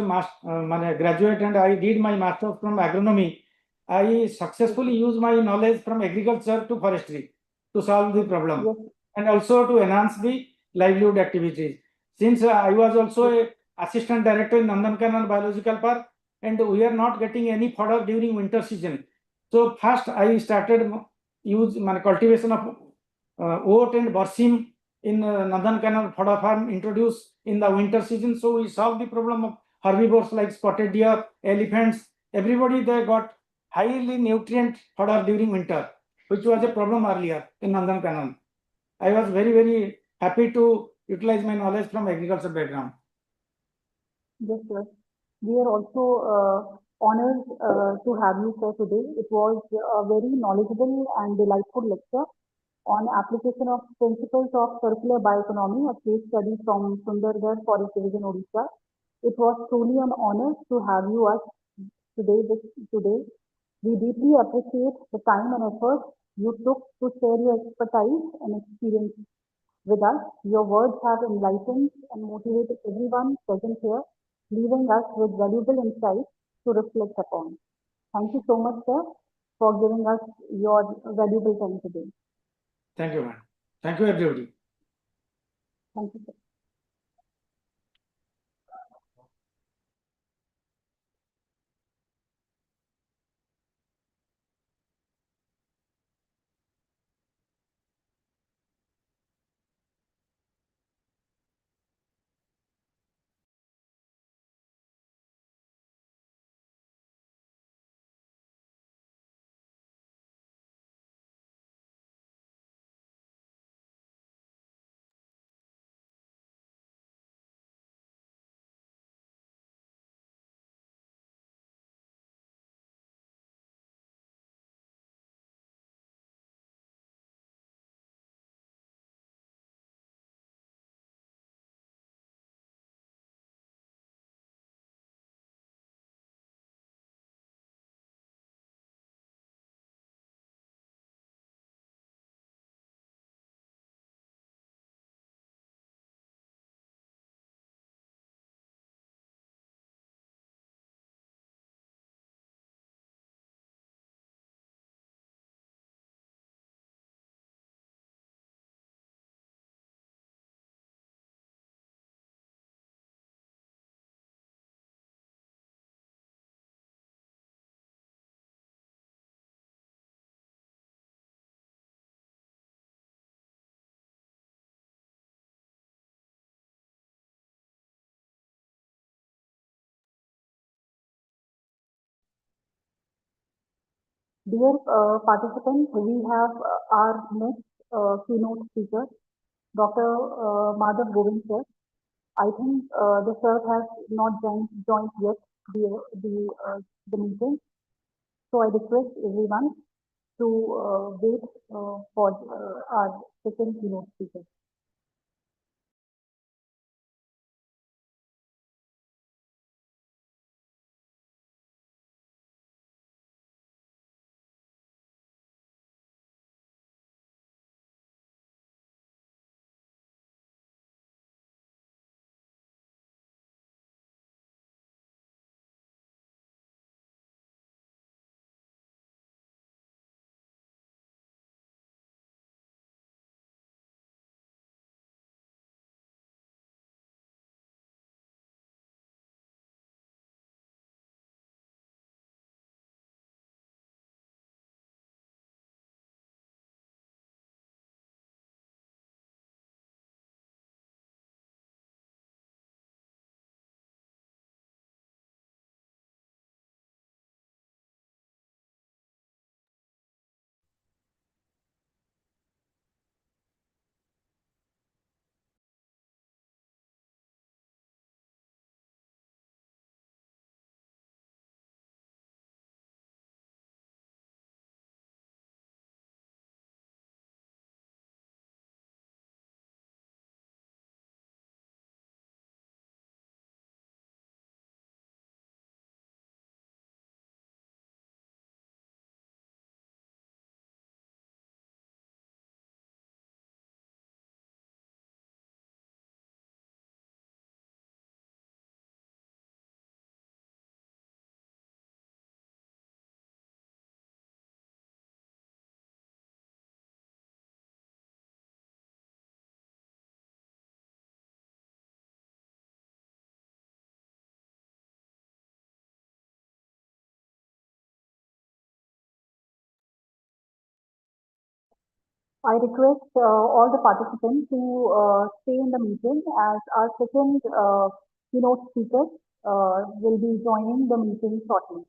graduate and I did my master's from agronomy, I successfully used my knowledge from agriculture to forestry to solve the problem, Yes. and also to enhance the livelihood activities. Since I was also a assistant director in Nandankanan Biological Park, and we are not getting any fodder during winter season. So first I started cultivation of oat and barsim in Nandankanan fodder farm introduced in the winter season. So we solved the problem of herbivores like spotted deer, elephants. Everybody they got highly nutrient fodder during winter, which was a problem earlier in Nandankanan. I was very happy to utilize my knowledge from agriculture background. Yes, sir. We are also honored to have you, sir, today. It was a very knowledgeable and delightful lecture on application of principles of circular bioeconomy, a case study from Sundargarh Forest Division, Odisha. It was truly an honor to have you us today. We deeply appreciate the time and effort you took to share your expertise and experience with us. Your words have enlightened and motivated everyone present here, leaving us with valuable insights to reflect upon. Thank you so much, sir, for giving us your valuable time today. Thank you, ma'am. Thank you, everybody. Thank you, sir. Dear participants, we have our next keynote speaker, Dr. Madhav Govind sir. I think the sir has not joined yet the meeting. So I request everyone to wait for our second keynote speaker. I request all the participants to stay in the meeting as our second keynote speaker will be joining the meeting shortly.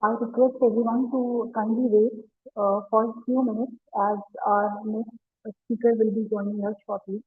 I request everyone to kindly wait for a few minutes as our next speaker will be joining us shortly.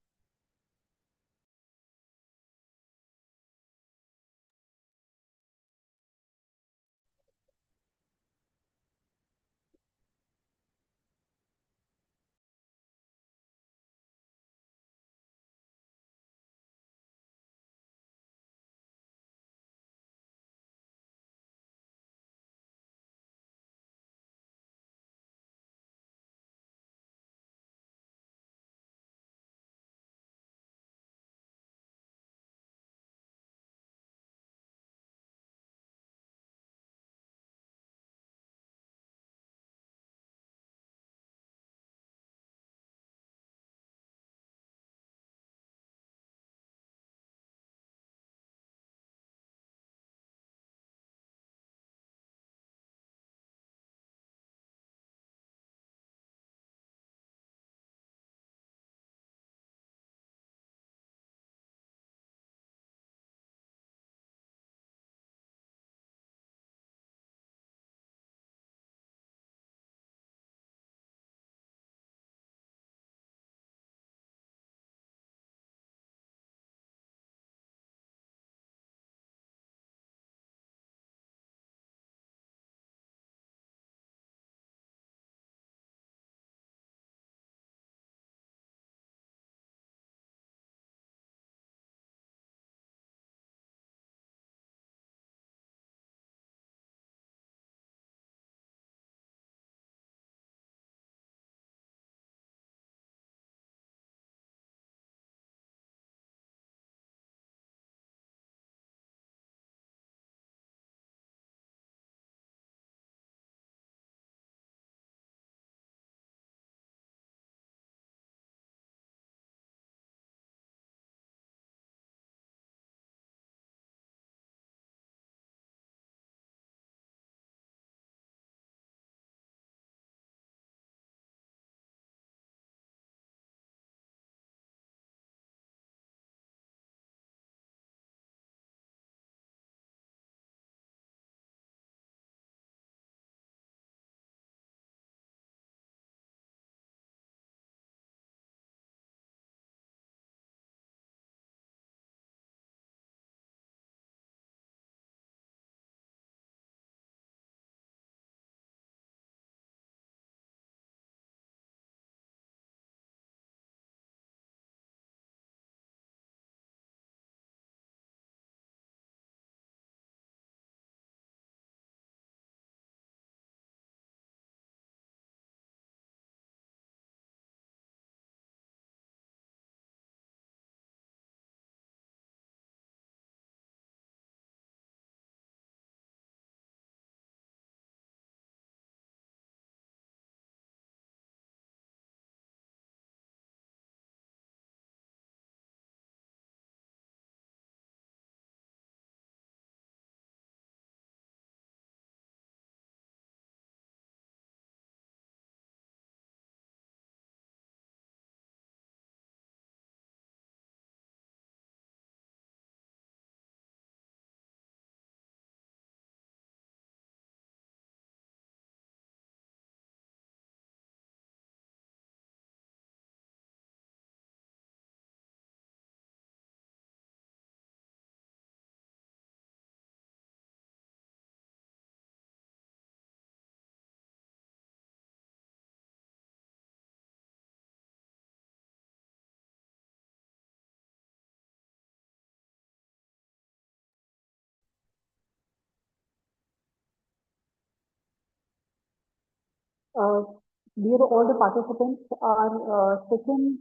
Dear all the participants, our second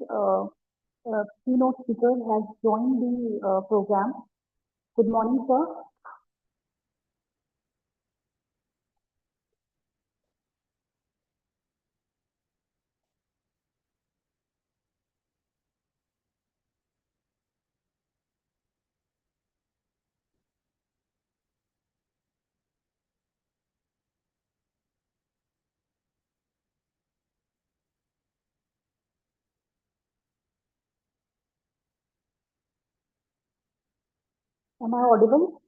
keynote speaker has joined the program. Good morning, sir. Am I audible?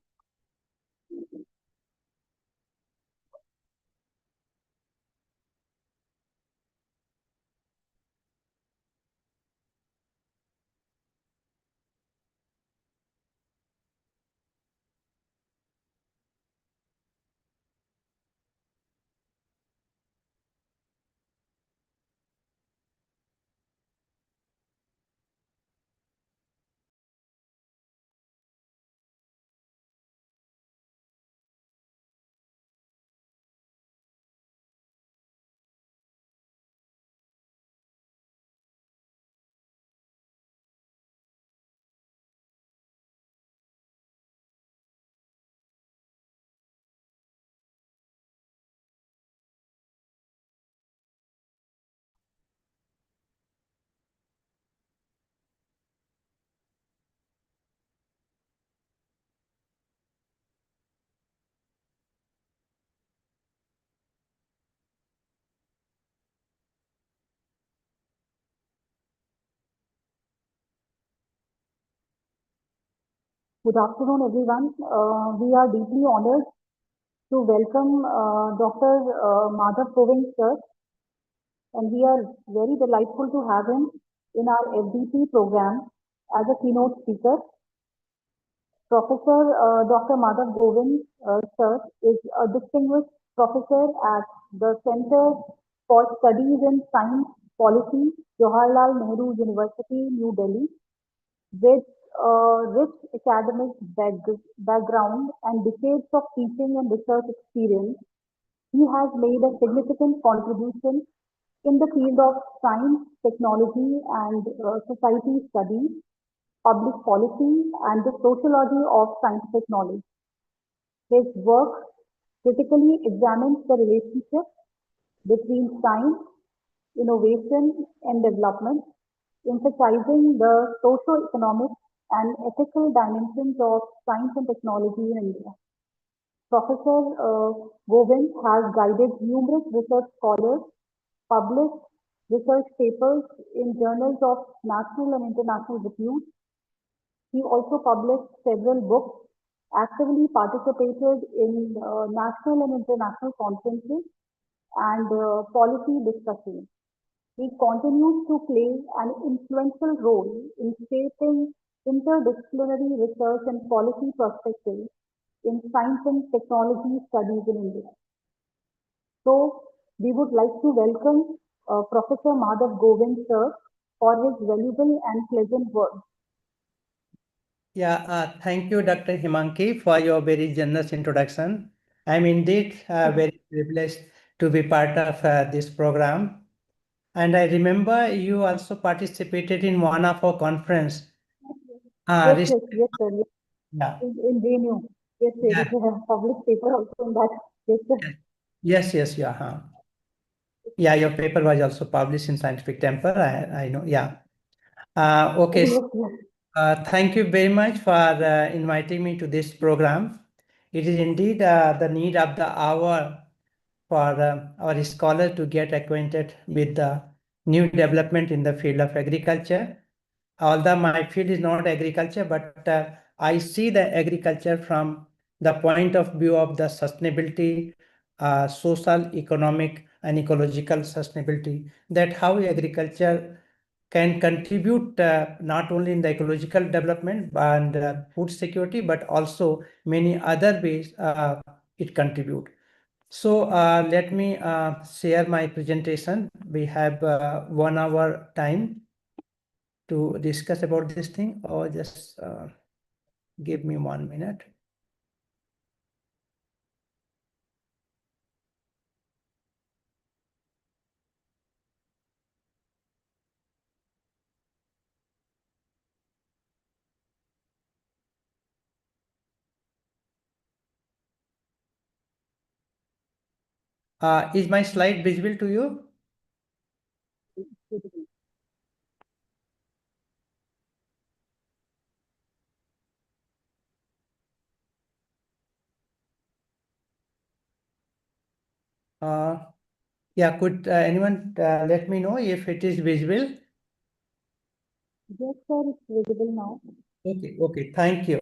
Good afternoon, everyone. We are deeply honored to welcome Dr. Madhav Kovind, sir, and we are very delightful to have him in our FDP program as a keynote speaker. Professor Dr. Madhav Govind, sir, is a distinguished professor at the Center for Studies in Science Policy, Jawaharlal Nehru University, New Delhi, with a rich academic background and decades of teaching and research experience. He has made a significant contribution in the field of science, technology, and society studies, public policy, and the sociology of scientific knowledge. His work critically examines the relationship between science, innovation, and development, emphasizing the socio-economic and ethical dimensions of science and technology in India. Professor Govind has guided numerous research scholars, published research papers in journals of national and international repute. He also published several books, actively participated in national and international conferences and policy discussions. He continues to play an influential role in shaping interdisciplinary research and policy perspectives in science and technology studies in India. So, we would like to welcome Professor Madhav Govind, sir, for his valuable and pleasant words. Yeah, thank you, Dr. Himanki, for your very generous introduction. I'm indeed very privileged to be part of this program. And I remember you also participated in one of our conference. Yes, sir. Yeah. In JNU. Yes, sir. Yeah. We have published paper also in that. Yes, sir. Yes, yeah. Yeah, your paper was also published in Scientific Temper. I know. Yeah. Okay. Yes. Thank you very much for inviting me to this program. It is indeed the need of the hour for our scholars to get acquainted with the new development in the field of agriculture. Although my field is not agriculture, but I see the agriculture from the point of view of the sustainability, social, economic, and ecological sustainability, that how agriculture can contribute not only in the ecological development and food security, but also many other ways it contribute. So let me share my presentation. We have 1 hour time to discuss about this thing, or just give me 1 minute. Is my slide visible to you? Yeah, could anyone let me know if it is visible? Yes, sir, it's visible now. Okay, thank you.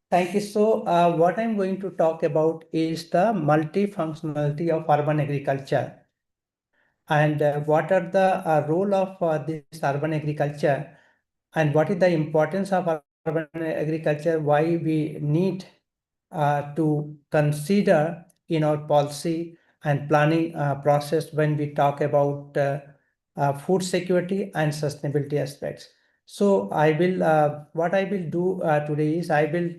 Thank you. So, what I'm going to talk about is the multifunctionality of urban agriculture and what are the role of this urban agriculture and what is the importance of urban agriculture, why we need to consider in our policy and planning process when we talk about food security and sustainability aspects. So what I will do today is I will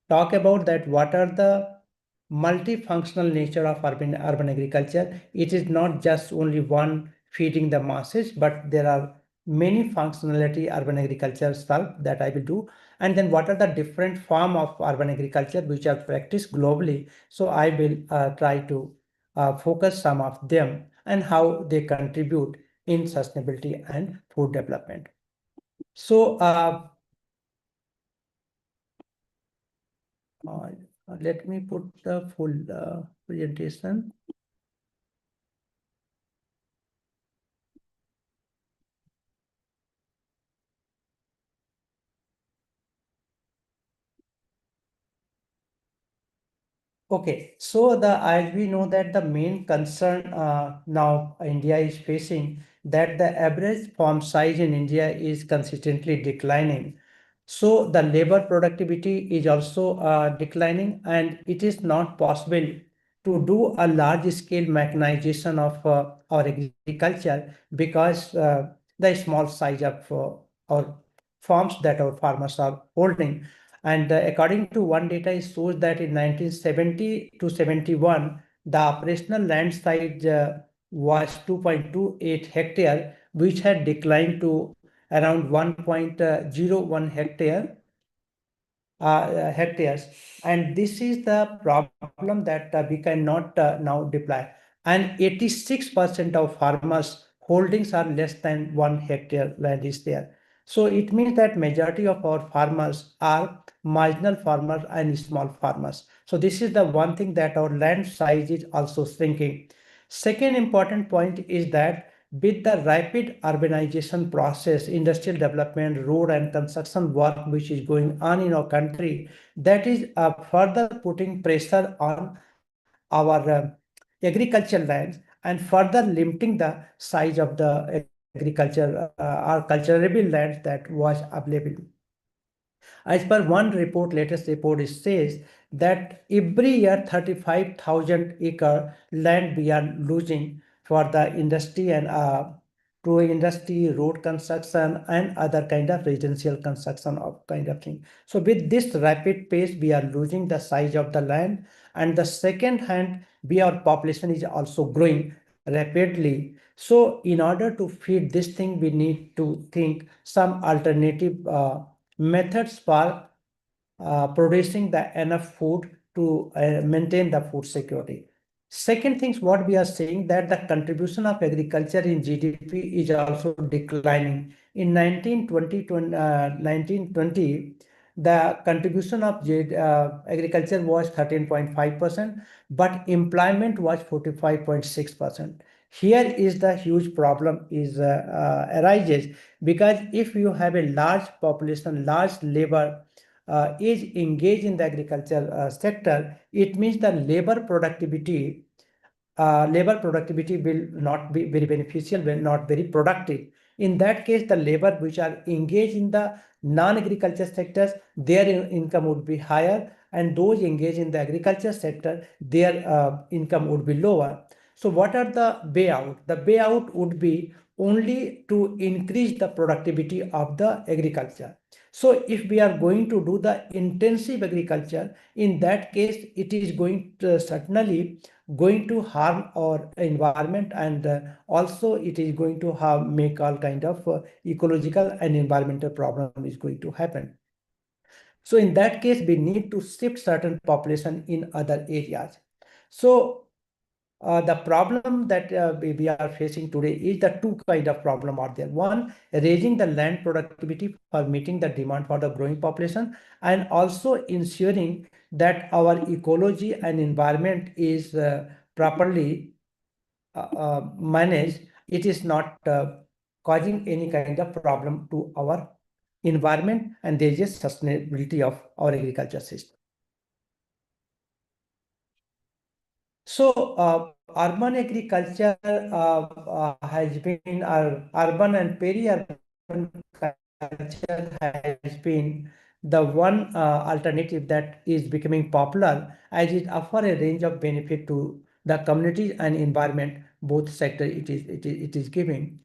talk about that what are the multifunctional nature of urban agriculture. It is not just only one feeding the masses, but there are many functionality urban agriculture stuff that I will do. And then what are the different form of urban agriculture which are practiced globally. So I will try to focus some of them and how they contribute in sustainability and food development. So let me put the full presentation. Okay, so as we know that the main concern now India is facing that the average farm size in India is consistently declining. So the labor productivity is also declining, and it is not possible to do a large scale mechanization of our agriculture because the small size of our farms that our farmers are holding. And according to one data, it shows that in 1970 to 71, the operational land size was 2.28 hectare, which had declined to around 1.01 hectares. And this is the problem that we cannot now deploy. And 86% of farmers holdings are less than 1 hectare land is there. So it means that majority of our farmers are marginal farmers and small farmers. So this is the one thing that our land size is also shrinking. Second important point is that with the rapid urbanization process, industrial development, road and construction work which is going on in our country, that is further putting pressure on our agricultural lands and further limiting the size of the agriculture or cultivable lands that was available. As per one report, latest report, it says that every year 35,000 acre land we are losing for the industry and to industry, road construction and other kind of residential construction of kind of thing. So with this rapid pace, we are losing the size of the land, and the second hand, our population is also growing rapidly. So in order to feed this thing, we need to think some alternative methods for producing the enough food to maintain the food security. Second things, what we are saying that the contribution of agriculture in GDP is also declining. In 1920, the contribution of agriculture was 13.5%, but employment was 45.6%. Here is the huge problem is arises because if you have a large population, large labor is engaged in the agriculture sector, it means the labor productivity will not be very beneficial, will not very productive. In that case, the labor which are engaged in the non-agriculture sectors, their income would be higher, and those engaged in the agriculture sector, their income would be lower. So what are the way out? The way out would be only to increase the productivity of the agriculture. So if we are going to do the intensive agriculture, in that case, it is going to certainly going to harm our environment, and also it is going to make all kind of ecological and environmental problem is going to happen. So in that case, we need to shift certain population in other areas. So the problem that we are facing today is the two kind of problem are there. One, raising the land productivity for meeting the demand for the growing population, and also ensuring that our ecology and environment is properly managed. It is not causing any kind of problem to our environment, and there is a sustainability of our agriculture system. So, urban agriculture has been, urban and peri-urban culture has been the one alternative that is becoming popular, as it offers a range of benefit to the community and environment, both sector it is giving.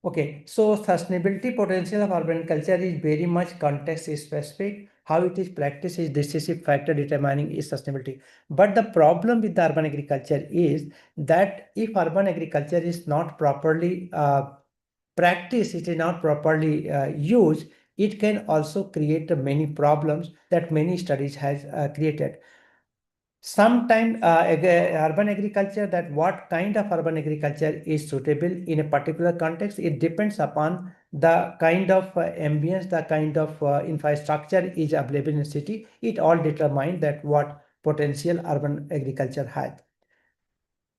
Okay, so sustainability potential of urban culture is very much context specific. How it is practiced is decisive factor determining its sustainability. But the problem with the urban agriculture is that if urban agriculture is not properly practiced, it is not properly used, it can also create many problems that many studies has created. Sometimes urban agriculture, that what kind of urban agriculture is suitable in a particular context, it depends upon the kind of ambience, the kind of infrastructure is available in a city. It all determines that what potential urban agriculture has.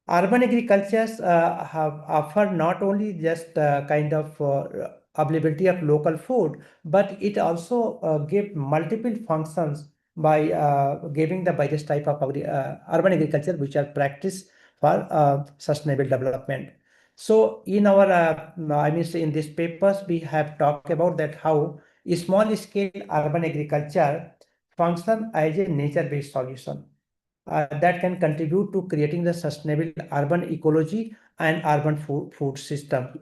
Urban agricultures have offer not only just kind of availability of local food, but it also give multiple functions by giving the various type of urban agriculture which are practiced for sustainable development. So in our, I mean, in these papers, we have talked about that how small scale urban agriculture function as a nature-based solution that can contribute to creating the sustainable urban ecology and urban food system.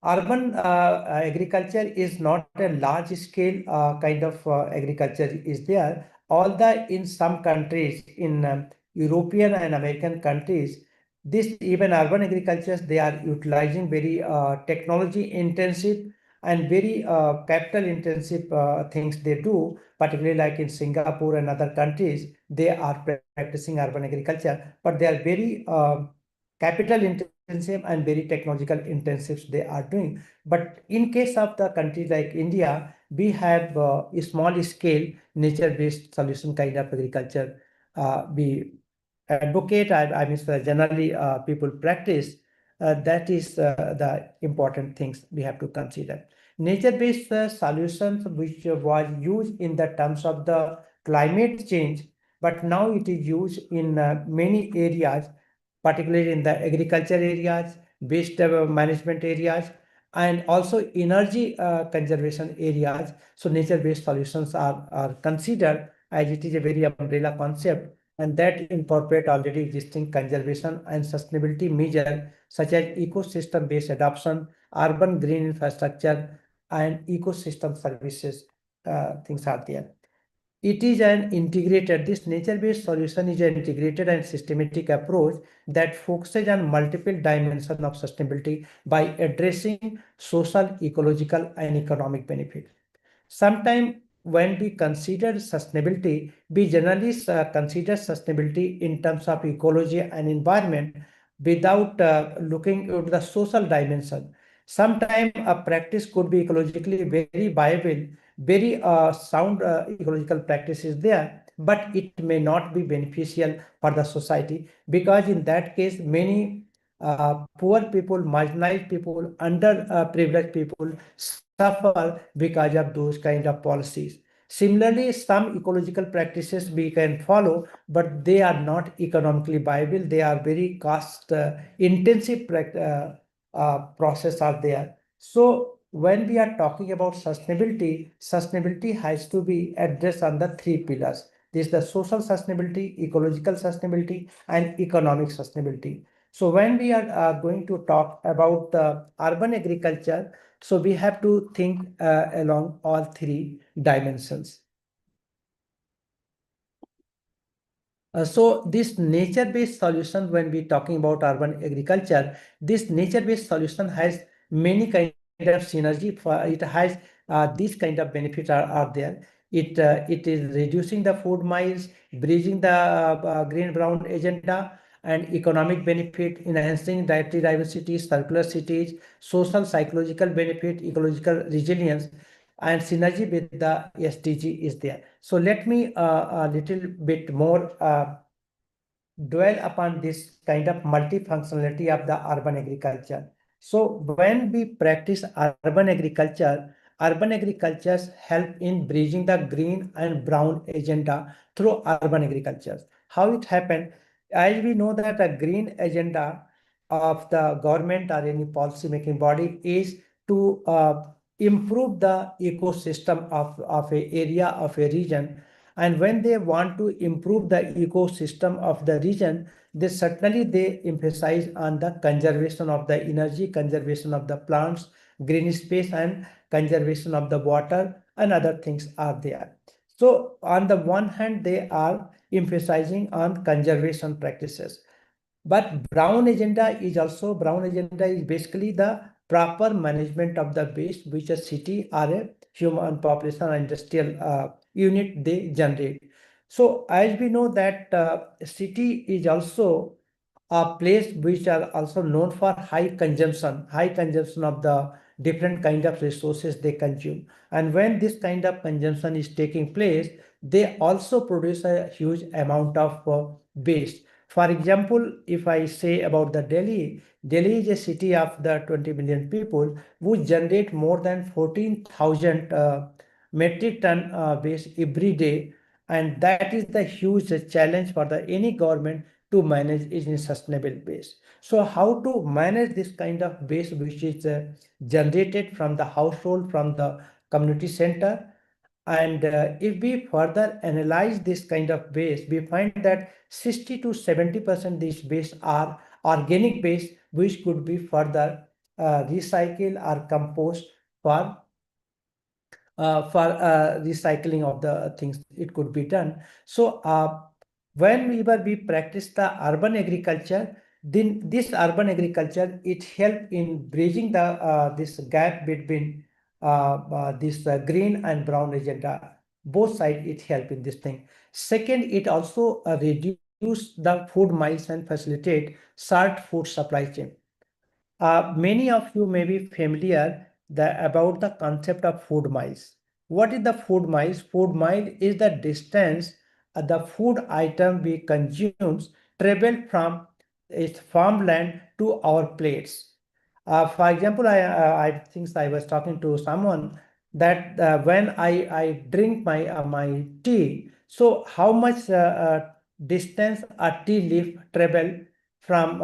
Urban agriculture is not a large scale kind of agriculture is there. Although in some countries, in European and American countries, this even urban agricultures, they are utilizing very technology intensive and very capital intensive things they do, particularly like in Singapore and other countries, they are practicing urban agriculture, but they are very capital intensive and very technological intensive they are doing. But in case of the country like India, we have a small scale nature-based solution kind of agriculture. We advocate, I mean, generally people practice. That is the important things we have to consider. Nature-based solutions which was used in the terms of the climate change, but now it is used in many areas, particularly in the agriculture areas, waste management areas, and also energy conservation areas. So nature-based solutions are considered, as it is a very umbrella concept, and that incorporate already existing conservation and sustainability measures such as ecosystem-based adoption, urban green infrastructure, and ecosystem services. Things are there. It is an integrated, this nature-based solution is an integrated and systematic approach that focuses on multiple dimensions of sustainability by addressing social, ecological, and economic benefits. Sometimes when we consider sustainability, we generally consider sustainability in terms of ecology and environment without looking at the social dimension. Sometimes a practice could be ecologically very viable, very sound ecological practice is there, but it may not be beneficial for the society, because in that case many poor people, marginalized people, underprivileged people suffer because of those kind of policies. Similarly, some ecological practices we can follow, but they are not economically viable. They are very cost intensive process are there. So when we are talking about sustainability, sustainability has to be addressed on the three pillars. This is the social sustainability, ecological sustainability, and economic sustainability. So when we are going to talk about the urban agriculture, so we have to think along all three dimensions. So this nature-based solution, when we talking about urban agriculture, this nature-based solution has many kind of synergy. For it has these kind of benefits are there. It is reducing the food miles, bridging the green-brown agenda, and economic benefit, enhancing dietary diversity, circular cities, social psychological benefit, ecological resilience, and synergy with the SDG is there. So let me a little bit more dwell upon this kind of multifunctionality of the urban agriculture. So when we practice urban agricultures help in bridging the green and brown agenda through urban agriculture. How it happened? As we know that a green agenda of the government or any policy making body is to improve the ecosystem of a area of a region, and when they want to improve the ecosystem of the region, they emphasize on the conservation of the energy, conservation of the plants, green space, and conservation of the water, and other things are there. So on the one hand, they are emphasizing on conservation practices. But brown agenda is basically the proper management of the waste which a city or a human population or industrial unit they generate. So as we know that city is also a place which are also known for high consumption of the different kind of resources they consume. And when this kind of consumption is taking place, they also produce a huge amount of waste. For example, if I say about the Delhi is a city of the 20 million people who generate more than 14,000 metric ton waste every day, and that is the huge challenge for the any government to manage it in a sustainable base. So how to manage this kind of waste which is generated from the household, from the community center? And if we further analyze this kind of waste, we find that 60 to 70% these waste are organic waste, which could be further recycled or compost for recycling of the things it could be done. So whenever we practice the urban agriculture, then this urban agriculture, it help in bridging the this gap between this green and brown agenda. Both sides it help in this thing. Second, it also reduce the food miles and facilitate short food supply chain. Many of you may be familiar about the concept of food miles. What is the food miles? Food mile is the distance the food item we consume travel from its farmland to our plates. For example, I think I was talking to someone that when I drink my tea, so how much distance a tea leaf travel from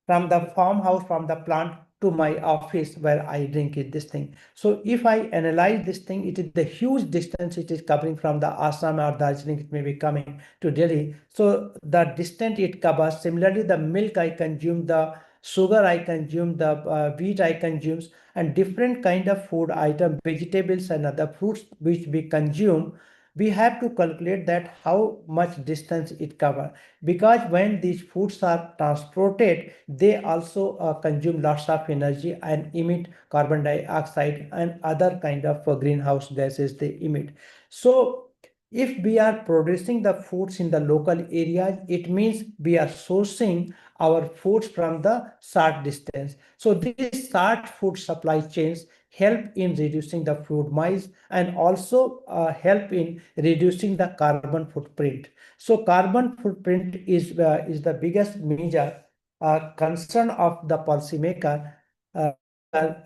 the farmhouse, from the plant to my office where I drink it, this thing. So if I analyze this thing, it is the huge distance it is covering from the Assam or Darjeeling, it may be coming to Delhi. So the distance it covers, similarly the milk I consume, the sugar I consume, the wheat I consume, and different kind of food item, vegetables and other fruits which we consume, we have to calculate that how much distance it cover, because when these foods are transported, they also consume lots of energy and emit carbon dioxide and other kind of greenhouse gases they emit. So if we are producing the foods in the local areas, it means we are sourcing our foods from the short distance. So these short food supply chains help in reducing the food miles and also help in reducing the carbon footprint. So carbon footprint is the biggest major concern of the policymaker uh,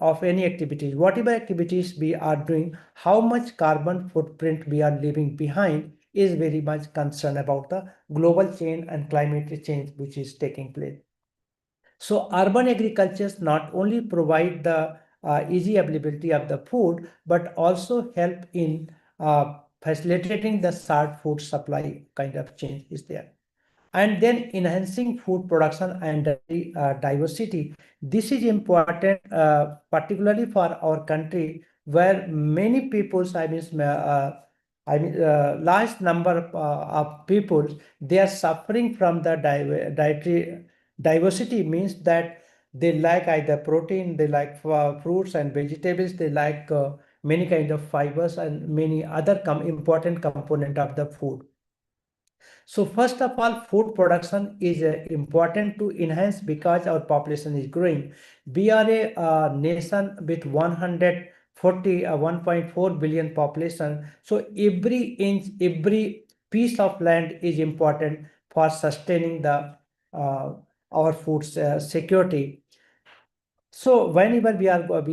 of any activities. Whatever activities we are doing, how much carbon footprint we are leaving behind is very much concerned about the global change and climate change which is taking place. So urban agricultures not only provide the easy availability of the food, but also help in facilitating the short food supply kind of change is there. And then enhancing food production and diversity. This is important, particularly for our country, where many peoples, large number of people, they are suffering from the dietary diversity. Means that they like either protein, they like fruits and vegetables, they like many kind of fibers and many other important component of the food. So first of all, food production is important to enhance because our population is growing. We are a nation with 1.4 billion population. So every inch, every piece of land is important for sustaining the our food security. So whenever we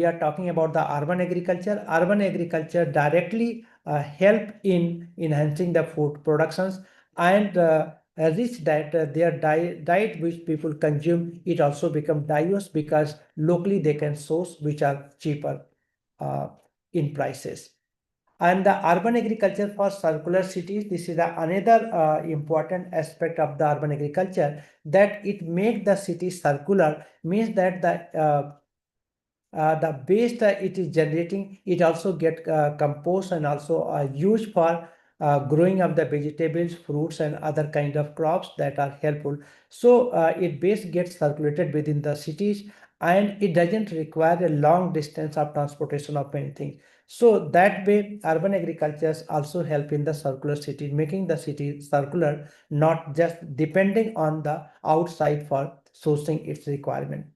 are talking about the urban agriculture directly help in enhancing the food productions and rich diet. Their diet which people consume, it also become diverse because locally they can source which are cheaper in prices. And the urban agriculture for circular cities, this is another important aspect of the urban agriculture, that it make the city circular, means that the waste that it is generating, it also get compost and also used for growing of the vegetables, fruits, and other kind of crops that are helpful. So it waste gets circulated within the cities, and it doesn't require a long distance of transportation of many things. So that way, urban agricultures also help in the circular city, making the city circular, not just depending on the outside for sourcing its requirement.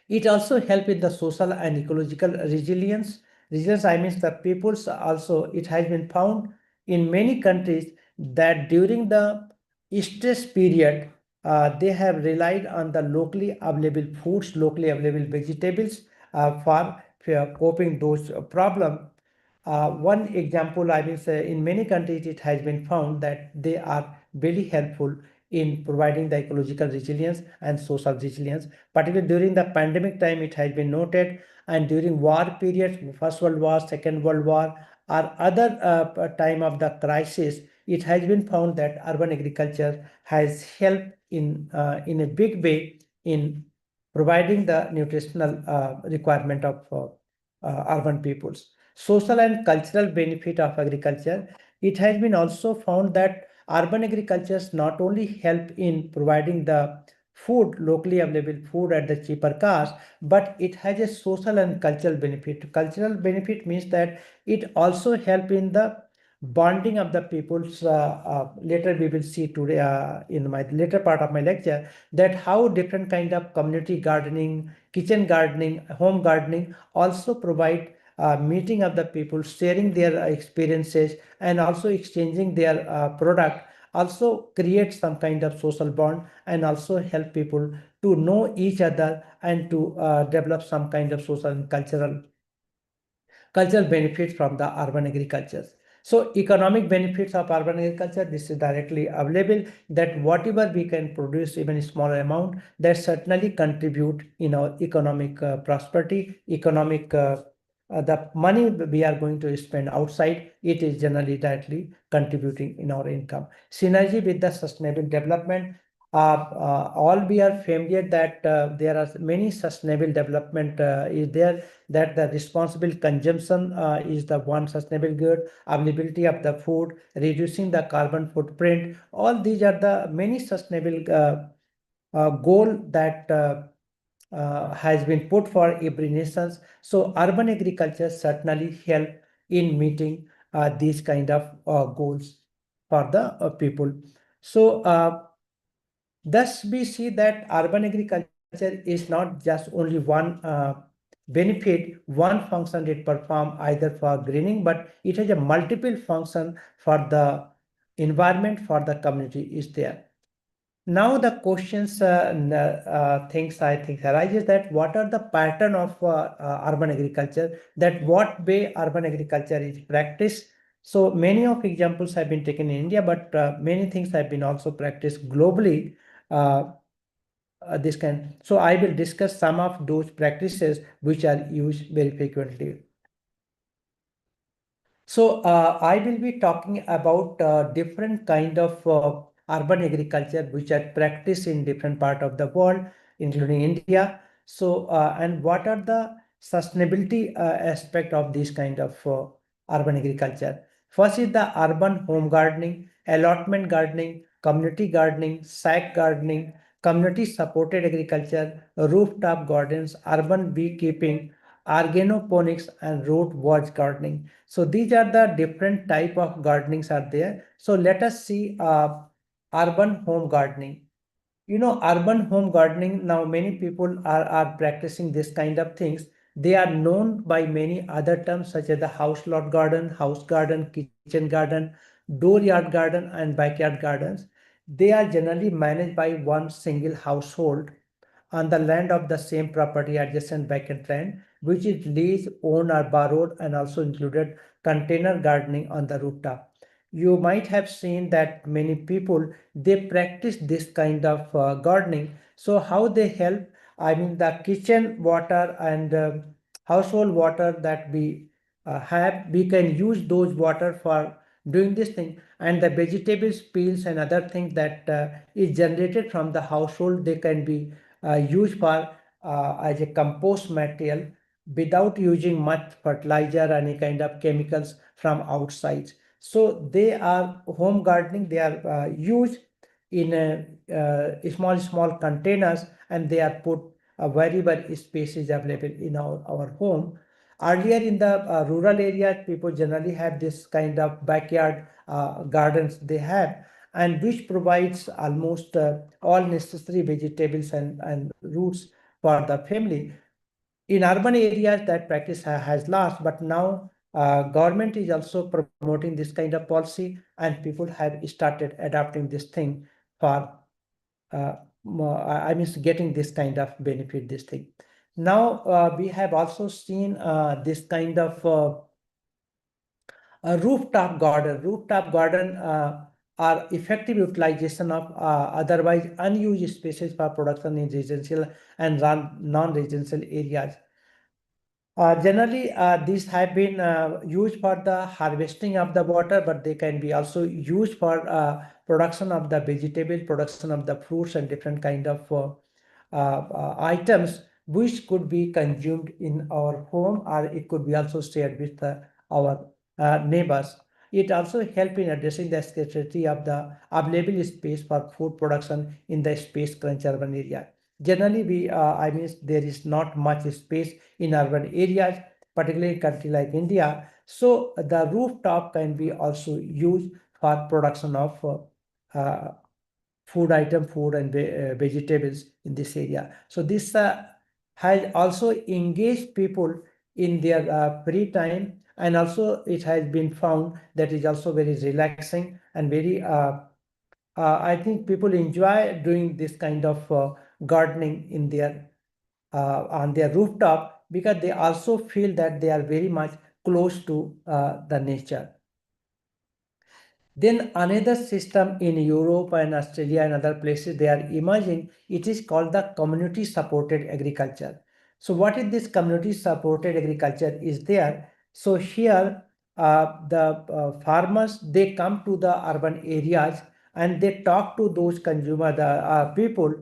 It also helps in the social and ecological resilience. Resilience, I mean the peoples also, it has been found in many countries that during the stress period, they have relied on the locally available foods, locally available vegetables for coping those problems. One example, I will say, in many countries, it has been found that they are very helpful in providing the ecological resilience and social resilience. Particularly during the pandemic time, it has been noted, and during war periods, First World War, Second World War, or other time of the crisis, it has been found that urban agriculture has helped in a big way in providing the nutritional requirement of urban peoples. Social and cultural benefit of agriculture, it has been also found that urban agricultures not only help in providing the food, locally available food at the cheaper cost, but it has a social and cultural benefit. Cultural benefit means that it also help in the bonding of the peoples. Later we will see today in my later part of my lecture, that how different kind of community gardening, kitchen gardening, home gardening also provide meeting of the people, sharing their experiences, and also exchanging their product, also create some kind of social bond, and also help people to know each other and to develop some kind of social and cultural benefits from the urban agriculture. So economic benefits of urban agriculture, this is directly available, that whatever we can produce, even a smaller amount, that certainly contribute in our economic prosperity, economic the money we are going to spend outside, it is generally directly contributing in our income. Synergy with the sustainable development. All we are familiar that there are many sustainable development is there, that the responsible consumption is the one sustainable good, availability of the food, reducing the carbon footprint. All these are the many sustainable goal that has been put for every nation. So urban agriculture certainly help in meeting these kind of goals for the people. So thus we see that urban agriculture is not just only one benefit, one function it perform either for greening, but it has a multiple function for the environment, for the community is there. Now the questions, things I think arises, that what are the pattern of urban agriculture, that what way urban agriculture is practiced. So many of examples have been taken in India, but many things have been also practiced globally. This kind. So I will discuss some of those practices which are used very frequently. So I will be talking about different kind of urban agriculture which are practiced in different part of the world, including India. So and what are the sustainability aspect of this kind of urban agriculture? First is the urban home gardening, allotment gardening, community gardening, sack gardening, community supported agriculture, rooftop gardens, urban beekeeping, organoponics, and root watch gardening. So these are the different type of gardenings are there. So let us see urban home gardening. Urban home gardening, now many people are practicing this kind of things. They are known by many other terms such as the house lot garden, house garden, kitchen garden, dooryard garden, and backyard gardens. They are generally managed by one single household on the land of the same property adjacent vacant land, which is leased, owned, or borrowed, and also included container gardening on the rooftop. You might have seen that many people they practice this kind of gardening. So how they help? I mean, the kitchen water and household water that we have, we can use those water for doing this thing, and the vegetables peels and other things that is generated from the household, they can be used for as a compost material without using much fertilizer or any kind of chemicals from outside. So they are home gardening. They are used in small containers, and they are put wherever space is available in our home. Earlier in the rural areas, people generally have this kind of backyard gardens they have, and which provides almost all necessary vegetables and roots for the family. In urban areas, that practice has lost, but now government is also promoting this kind of policy, and people have started adopting this thing for I mean getting this kind of benefit, this thing. Now we have also seen this kind of a rooftop garden. Rooftop garden are effective utilization of otherwise unused spaces for production in residential and non-residential areas. Generally, these have been used for the harvesting of the water, but they can be also used for production of the vegetable, production of the fruits, and different kind of items which could be consumed in our home, or it could be also shared with our neighbors. It also helps in addressing the scarcity of the available space for food production in the space crunch urban area. Generally, I mean, there is not much space in urban areas, particularly in country like India. So the rooftop can be also used for production of food and vegetables in this area. So this has also engaged people in their free time, and also it has been found that is also very relaxing and very I think people enjoy doing this kind of gardening in their on their rooftop, because they also feel that they are very much close to the nature. Then another system in Europe and Australia and other places they are emerging. It is called the community supported agriculture. So what is this community supported agriculture is there? So here the farmers, they come to the urban areas and they talk to those consumer the people,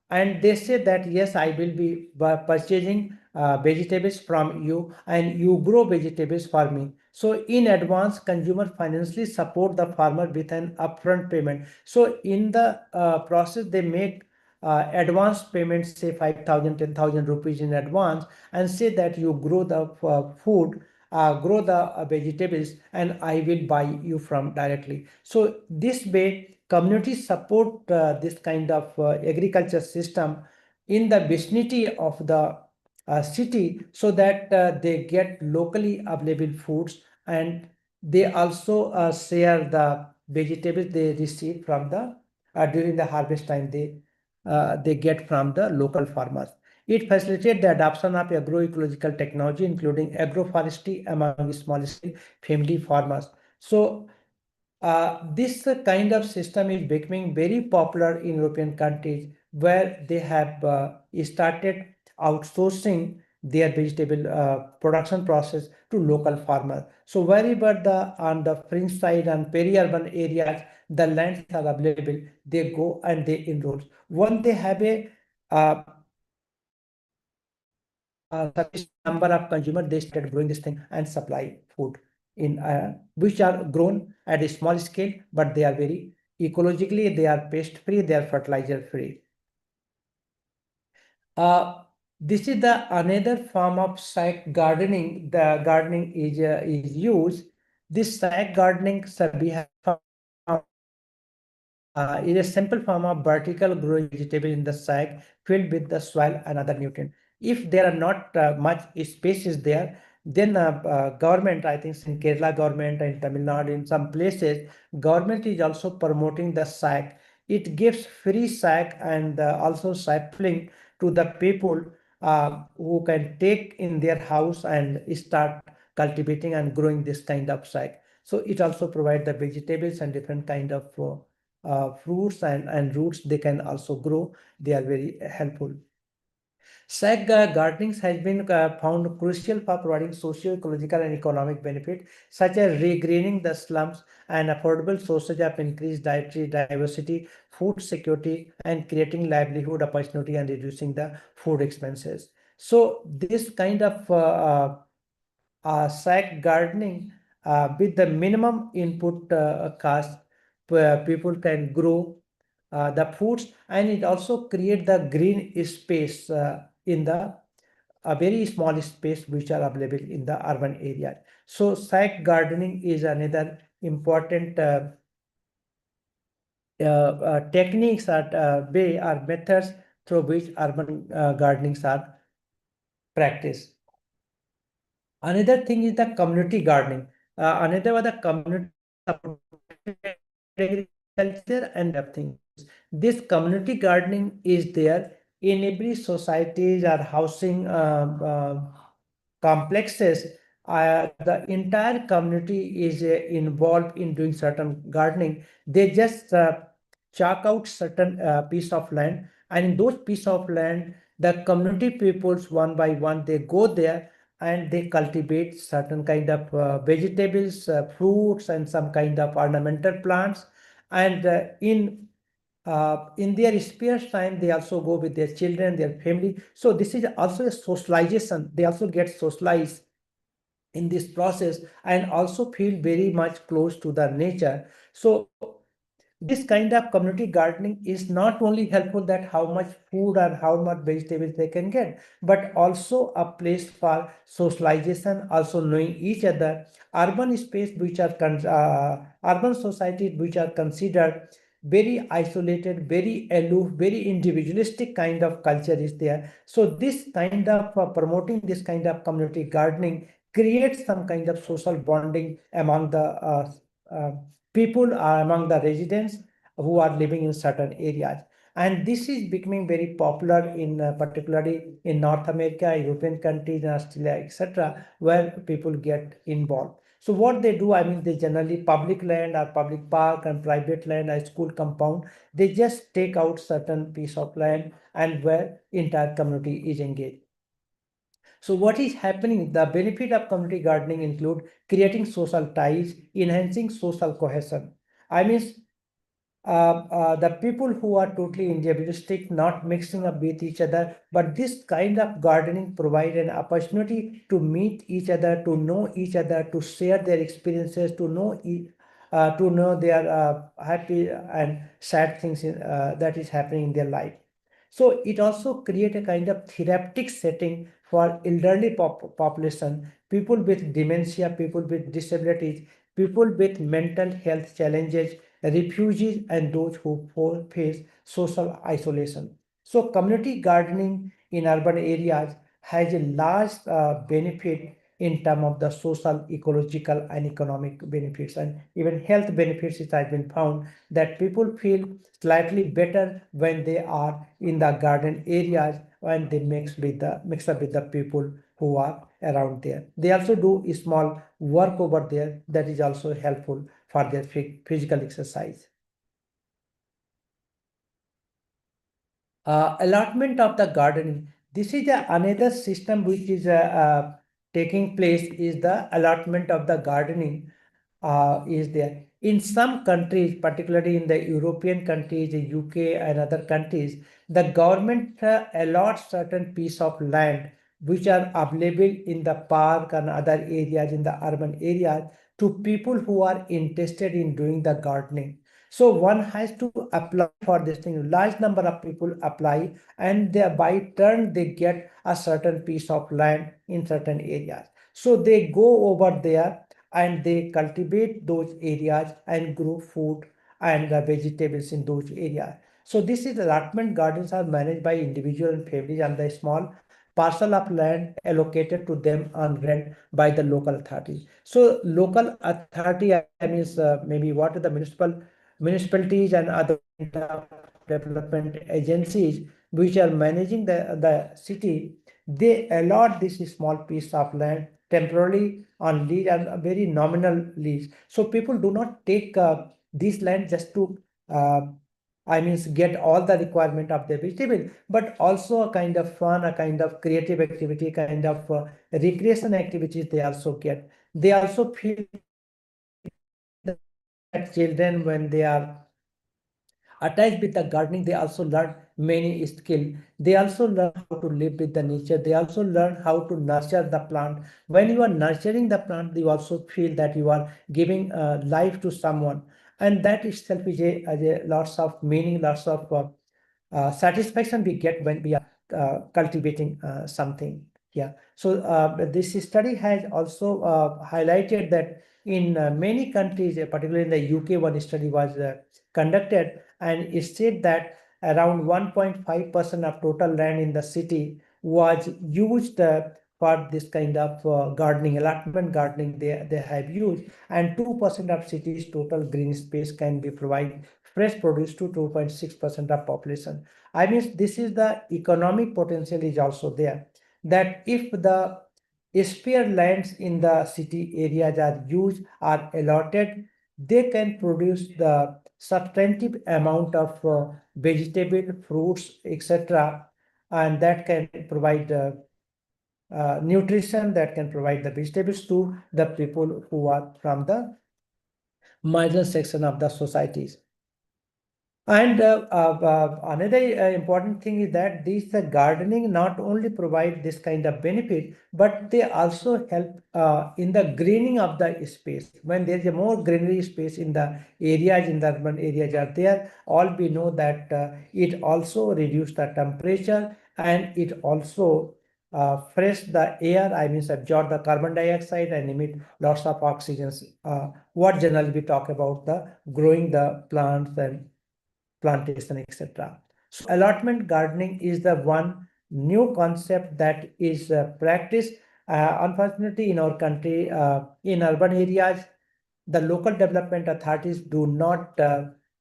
and they say that yes, I will be purchasing vegetables from you, and you grow vegetables for me. So in advance, consumer financially support the farmer with an upfront payment. So in the process, they make advance payments, say 5,000, 10,000 rupees in advance, and say that you grow the food, grow the vegetables, and I will buy you from directly. So this way, communities support this kind of agriculture system in the vicinity of the city, so that they get locally available foods, and they also share the vegetables they receive from the during the harvest time, they get from the local farmers. It facilitates the adoption of agroecological technology, including agroforestry among small scale family farmers. So this kind of system is becoming very popular in European countries, where they have started outsourcing their vegetable production process to local farmers. So wherever on the fringe side and peri-urban areas, the lands are available, they go and they enroll. Once they have a sufficient number of consumers, they started growing this thing and supply food in which are grown at a small scale, but they are very ecologically, they are pest free, they are fertilizer free. This is the another form of sack gardening. The gardening is used. This sack gardening is a simple form of vertical growing vegetable in the sack filled with the soil and other nutrient. If there are not much spaces there, then government, I think in Kerala government and Tamil Nadu, in some places, government is also promoting the sack. It gives free sack and also sapling to the people who can take in their house and start cultivating and growing this kind of sack. So it also provides the vegetables and different kind of fruits and roots they can also grow. They are very helpful. Sack gardening has been found crucial for providing socio-ecological and economic benefit, such as regreening the slums and affordable sources of increased dietary diversity, food security, and creating livelihood opportunity and reducing the food expenses. So this kind of sack gardening with the minimum input cost, people can grow the foods, and it also create the green space in the a very small space which are available in the urban area. So sack gardening is another important techniques or way or methods through which urban gardenings are practiced. Another thing is the community gardening. Another was the community agriculture and other things. This community gardening is there in every societies or housing complexes. The entire community is involved in doing certain gardening. They just chalk out certain piece of land, and in those piece of land, the community peoples one by one they go there and they cultivate certain kind of vegetables, fruits, and some kind of ornamental plants. And in their spare time, they also go with their children, their family. So this is also a socialization. They also get socialized in this process and also feel very much close to the nature. So this kind of community gardening is not only helpful that how much food and how much vegetables they can get, but also a place for socialization, also knowing each other. Urban space which are urban societies which are considered very isolated, very aloof, very individualistic kind of culture is there. So this kind of promoting this kind of community gardening creates some kind of social bonding among the uh, people, among the residents who are living in certain areas. And this is becoming very popular in particularly in North America, European countries, and Australia, etc., where people get involved. So what they do, I mean, they generally public land or public park and private land or school compound, they just take out certain piece of land and where entire community is engaged. So what is happening? The benefit of community gardening include creating social ties, enhancing social cohesion. I mean, the people who are totally individualistic, not mixing up with each other, but this kind of gardening provide an opportunity to meet each other, to know each other, to share their experiences, to know their happy and sad things that is happening in their life. So it also create a kind of therapeutic setting for elderly population, people with dementia, people with disabilities, people with mental health challenges, refugees, and those who face social isolation. So community gardening in urban areas has a large benefit in terms of the social, ecological, and economic benefits, and even health benefits. It has been found that people feel slightly better when they are in the garden areas and they mix up with the people who are around there. They also do a small work over there that is also helpful for their physical exercise. Allotment of the gardening. This is another system which is taking place, is the allotment of the gardening is there. In some countries, particularly in the European countries, the UK and other countries, the government allots certain piece of land which are available in the park and other areas in the urban areas to people who are interested in doing the gardening. So one has to apply for this thing. Large number of people apply, and they by turn they get a certain piece of land in certain areas. So they go over there and they cultivate those areas and grow food and vegetables in those areas. So this is allotment gardens are managed by individual and families on the small parcel of land allocated to them on rent by the local authority. So local authority, I mean, maybe what are the municipalities and other development agencies which are managing the city, they allot this small piece of land temporarily on lease and a very nominal lease. So people do not take this land just to I mean, get all the requirement of the vegetable, but also a kind of fun, a kind of creative activity, kind of recreation activities they also get. They also feel that children, when they are attached with the gardening, they also learn many skills. They also learn how to live with the nature. They also learn how to nurture the plant. When you are nurturing the plant, you also feel that you are giving life to someone, and that itself is a lots of meaning, lots of satisfaction we get when we are cultivating something. Yeah. So this study has also highlighted that in many countries, particularly in the UK, one study was conducted, and it said that around 1.5% of total land in the city was used for this kind of gardening, allotment gardening they have used, and 2% of city's total green space can be provided fresh produce to 2.6% of population. I mean, this is the economic potential is also there, that if the spare lands in the city areas are used, are allotted, they can produce the substantive amount of vegetable, fruits, etc., and that can provide nutrition, that can provide the vegetables to the people who are from the marginal section of the societies. And another important thing is that these gardening not only provide this kind of benefit, but they also help in the greening of the space. When there is a more greenery space in the areas, in the urban areas are there, all we know that it also reduce the temperature, and it also fresh the air, I mean absorb the carbon dioxide and emit lots of oxygen. What generally we talk about the growing the plants and plantation, etc. So allotment gardening is the one new concept that is practiced. Unfortunately, in our country, in urban areas, the local development authorities do not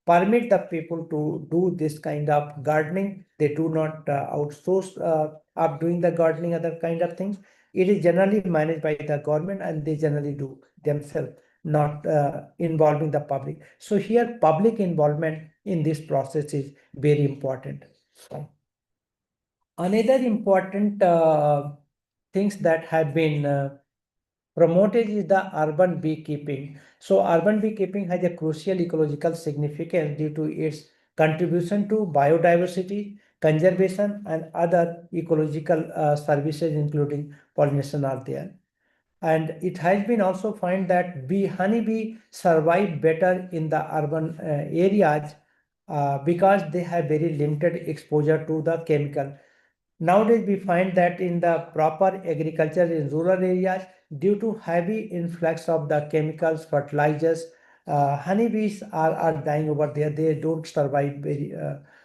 permit the people to do this kind of gardening. They do not outsource of doing the gardening, other kind of things. It is generally managed by the government, and they generally do themselves, not involving the public. So here, public involvement in this process is very important. Another important things that have been promoted is the urban beekeeping. So urban beekeeping has a crucial ecological significance due to its contribution to biodiversity, conservation, and other ecological services, including pollination, are there. And it has been also found that honeybee survive better in the urban areas because they have very limited exposure to the chemical. Nowadays, we find that in the proper agriculture in rural areas, due to heavy influx of the chemicals, fertilizers, honeybees are dying over there. They don't survive very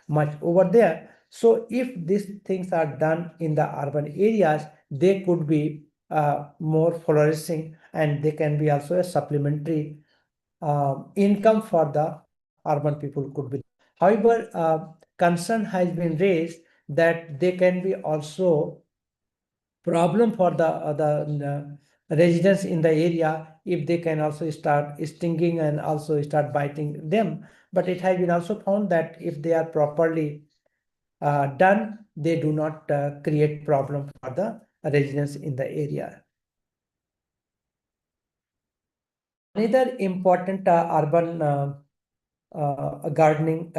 much over there. So if these things are done in the urban areas, they could be more flourishing, and they can be also a supplementary income for the urban people could be. However, concern has been raised that they can be also problem for the residents in the area if they can also start stinging and also start biting them. But it has been also found that if they are properly done, they do not create problem for the residents in the area. Another important urban gardening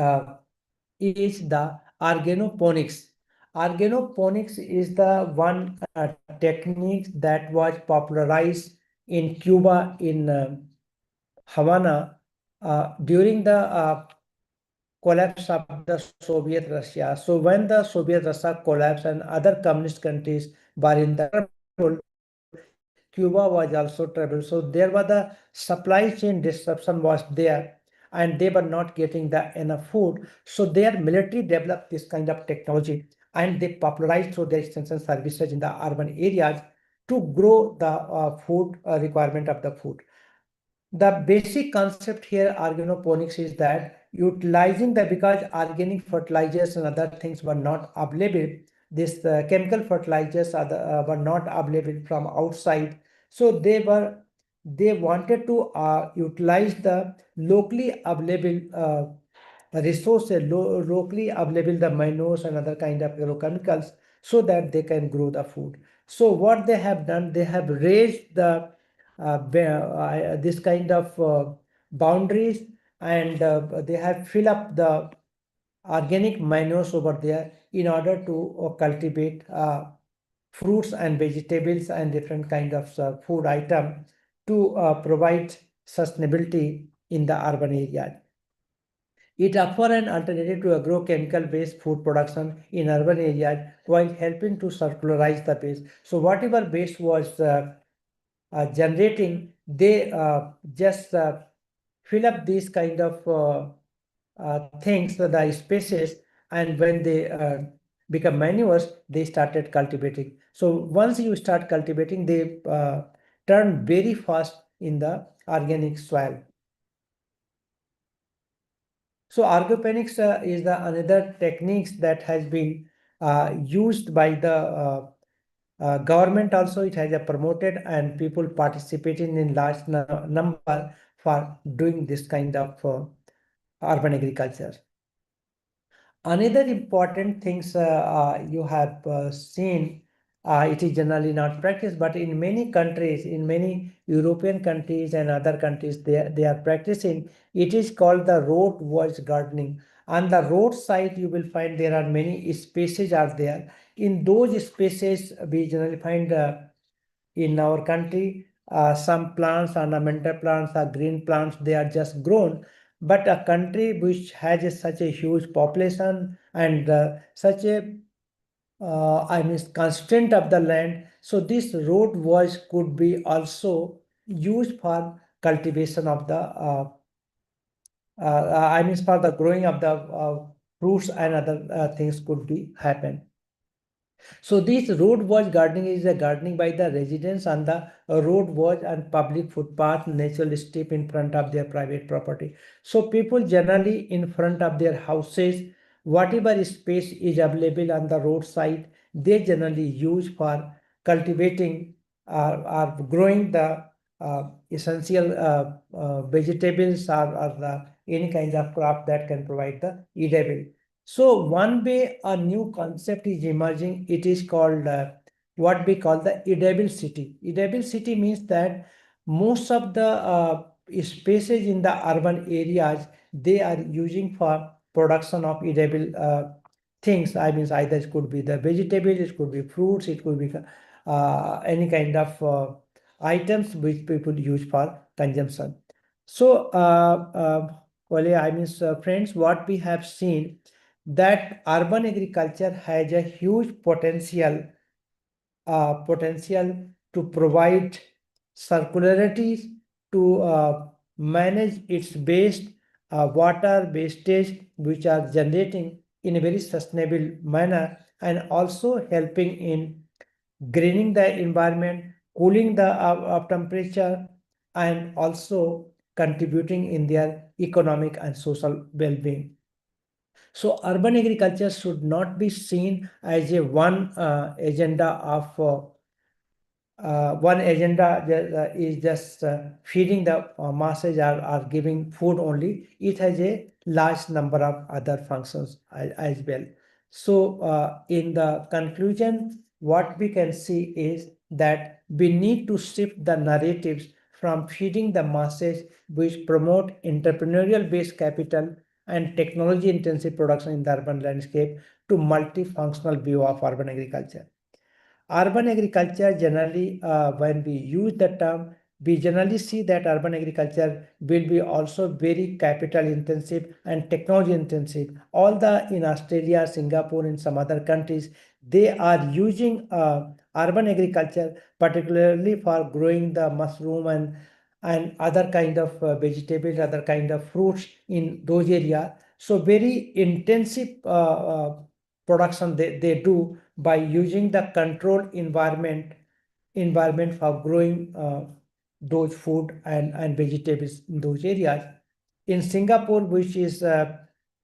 is the organoponics. Organoponics is the one technique that was popularized in Cuba, in Havana, during the collapse of the Soviet Russia. So when the Soviet Russia collapsed and other communist countries were in the trouble, Cuba was also trouble. So there was the supply chain disruption was there, and they were not getting the enough food. So their military developed this kind of technology, and they popularized through their extension services in the urban areas to grow the food requirement of the food. The basic concept here, organoponics, is that utilizing the, because organic fertilizers and other things were not available, this chemical fertilizers were not available from outside. So they wanted to utilize the locally available resources, locally available the minors and other kind of agrochemicals, so that they can grow the food. So what they have done, they have raised the this kind of boundaries, and they have filled up the organic manures over there in order to cultivate fruits and vegetables and different kind of food item to provide sustainability in the urban area. It offers an alternative to agrochemical-based food production in urban areas while helping to circularize the waste. So whatever waste was generating, they just fill up these kind of things, the spaces, and when they become manures, they started cultivating. So once you start cultivating, they turn very fast in the organic soil. So organoponics is the another techniques that has been used by the government also. It has promoted, and people participating in large number for doing this kind of urban agriculture. Another important things you have seen, it is generally not practiced, but in many countries, in many European countries and other countries, they are practicing. It is called the road watch gardening. On the roadside, you will find there are many spaces are there. In those spaces, we generally find in our country some plants, ornamental plants, or green plants, they are just grown. But a country which has such a huge population and such a I mean constraint of the land, so this road watch could be also used for cultivation of the I mean for the growing of the fruits and other things could be happen. So this road watch gardening is a gardening by the residents on the road watch and public footpath, natural strip in front of their private property. So people generally in front of their houses, whatever space is available on the roadside, they generally use for cultivating or growing the essential vegetables or the, any kind of crop that can provide the edible. So one way a new concept is emerging, it is called what we call the edible city. Edible city means that most of the spaces in the urban areas, they are using for production of edible things. I mean, either it could be the vegetables, it could be fruits, it could be any kind of items which people use for consumption. So, I mean, friends, what we have seen, that urban agriculture has a huge potential to provide circularities, to manage its waste, water wastage which are generating in a very sustainable manner, and also helping in greening the environment, cooling the temperature, and also contributing in their economic and social well-being. So urban agriculture should not be seen as a agenda of one agenda is just feeding the masses or giving food only. It has a large number of other functions as well. So in the conclusion, what we can see is that we need to shift the narratives from feeding the masses, which promote entrepreneurial based capital and technology intensive production in the urban landscape, to multifunctional view of urban agriculture. Urban agriculture generally, when we use the term, we generally see that urban agriculture will be also very capital intensive and technology intensive. In Australia, Singapore, and some other countries, they are using urban agriculture, particularly for growing the mushroom and other kind of vegetables, other kind of fruits in those areas. So very intensive production they do by using the controlled environment for growing those food and vegetables in those areas. In Singapore, which is a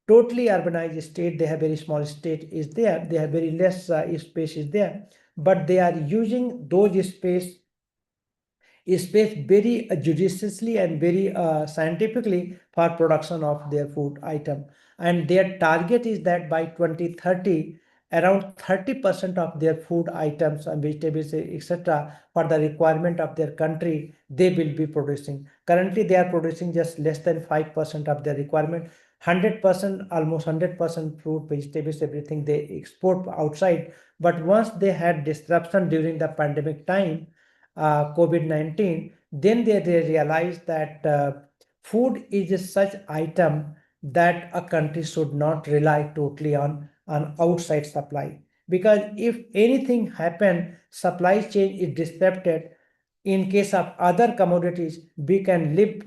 totally urbanized state, they have very small state is there. They have very less space is there, but they are using those space very judiciously and very scientifically for production of their food item. And their target is that by 2030, around 30% of their food items and vegetables, etc., for the requirement of their country, they will be producing. Currently, they are producing just less than 5% of their requirement. 100%, almost 100% fruit, vegetables, everything they export outside. But once they had disruption during the pandemic time, COVID-19, then they realized that food is such item that a country should not rely totally on outside supply. Because if anything happen, supply chain is disrupted. In case of other commodities, we can live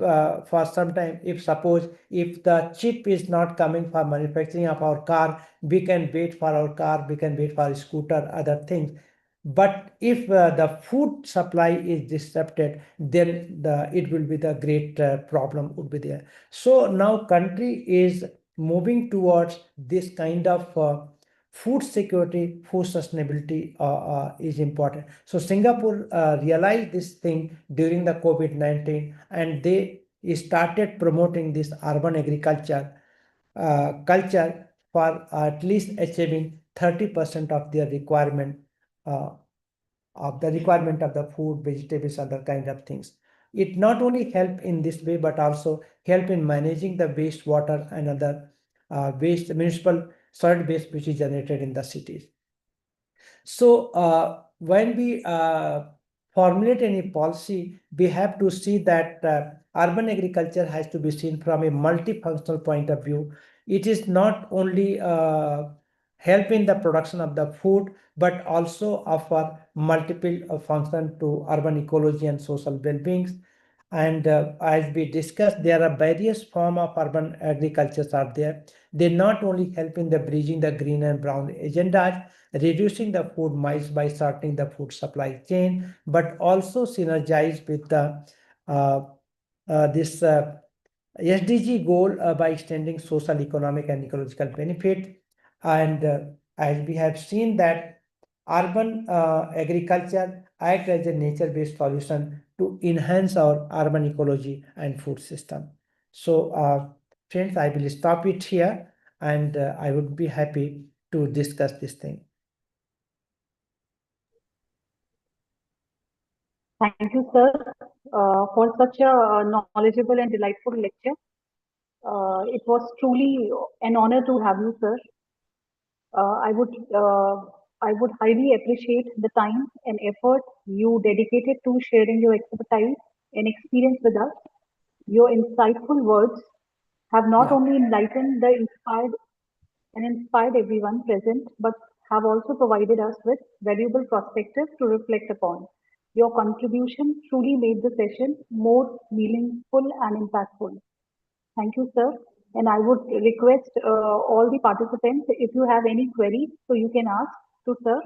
for some time. If the chip is not coming for manufacturing of our car, we can wait for our car, we can wait for a scooter, other things. But if the food supply is disrupted, then it will be the great problem would be there. So now country is moving towards this kind of food security, food sustainability is important. So Singapore realized this thing during the COVID-19, and they started promoting this urban agriculture culture for at least achieving 30% of their requirement uh, of the food, vegetables, other kind of things. It not only help in this way, but also help in managing the wastewater and other municipal solid waste which is generated in the cities. So when we formulate any policy, we have to see that urban agriculture has to be seen from a multifunctional point of view. It is not only help in the production of the food, but also offer multiple function to urban ecology and social well-being. And as we discussed, there are various forms of urban agricultures are there. They not only help in the bridging the green and brown agendas, reducing the food miles by shortening the food supply chain, but also synergize with the this SDG goal by extending social, economic, and ecological benefit. And as we have seen that urban agriculture act as a nature-based solution to enhance our urban ecology and food system. So friends, I will stop it here, and I would be happy to discuss this thing. Thank you, sir, for such a knowledgeable and delightful lecture. It was truly an honor to have you, sir. I would highly appreciate the time and effort you dedicated to sharing your expertise and experience with us. Your insightful words have not only enlightened and inspired everyone present, but have also provided us with valuable perspectives to reflect upon. Your contribution truly made the session more meaningful and impactful. Thank you, sir. And I would request all the participants, if you have any queries, so you can ask to sir.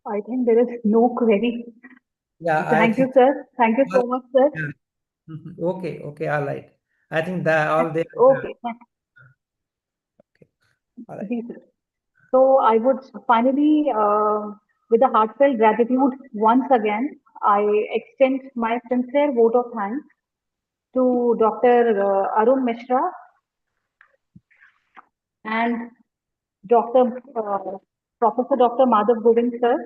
I think there is no query. Yeah, Thank you, sir. Thank you so much, sir. Yeah. Okay, all right. I think that all they. Okay, Okay, all right. Ji, sir. So I would finally, with a heartfelt gratitude once again, I extend my sincere vote of thanks to Dr. Arun Mishra and Professor Dr. Madhav Govind sir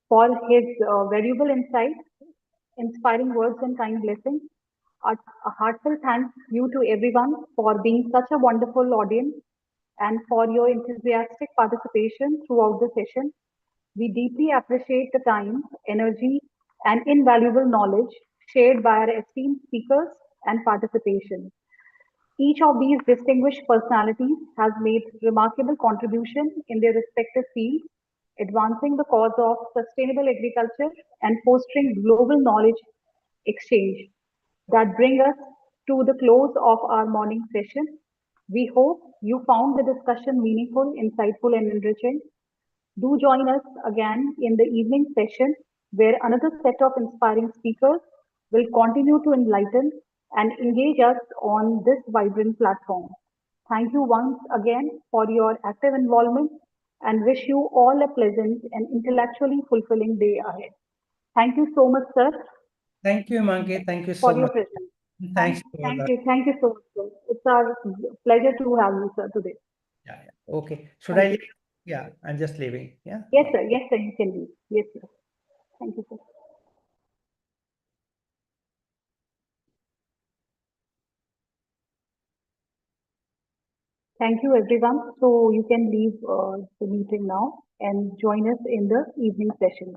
for his valuable insights, inspiring words and kind blessings. A heartfelt thanks you to everyone for being such a wonderful audience and for your enthusiastic participation throughout the session. We deeply appreciate the time, energy, and invaluable knowledge shared by our esteemed speakers and participation. Each of these distinguished personalities has made remarkable contribution in their respective fields, advancing the cause of sustainable agriculture and fostering global knowledge exchange. That brings us to the close of our morning session. We hope you found the discussion meaningful, insightful, and enriching. Do join us again in the evening session where another set of inspiring speakers will continue to enlighten and engage us on this vibrant platform. Thank you once again for your active involvement and wish you all a pleasant and intellectually fulfilling day ahead. Thank you so much, sir, Thank you, Mangi. Thank you for so your much. presence. Thanks to all. Thank you so much, sir. It's our pleasure to have you, sir, today. Yeah. Okay. Should Thank I you. leave? Yeah, I'm just leaving. Yeah. Yes, sir. Yes, sir. You can leave. Yes, sir. Thank you, sir. Thank you, everyone. So you can leave the meeting now and join us in the evening session.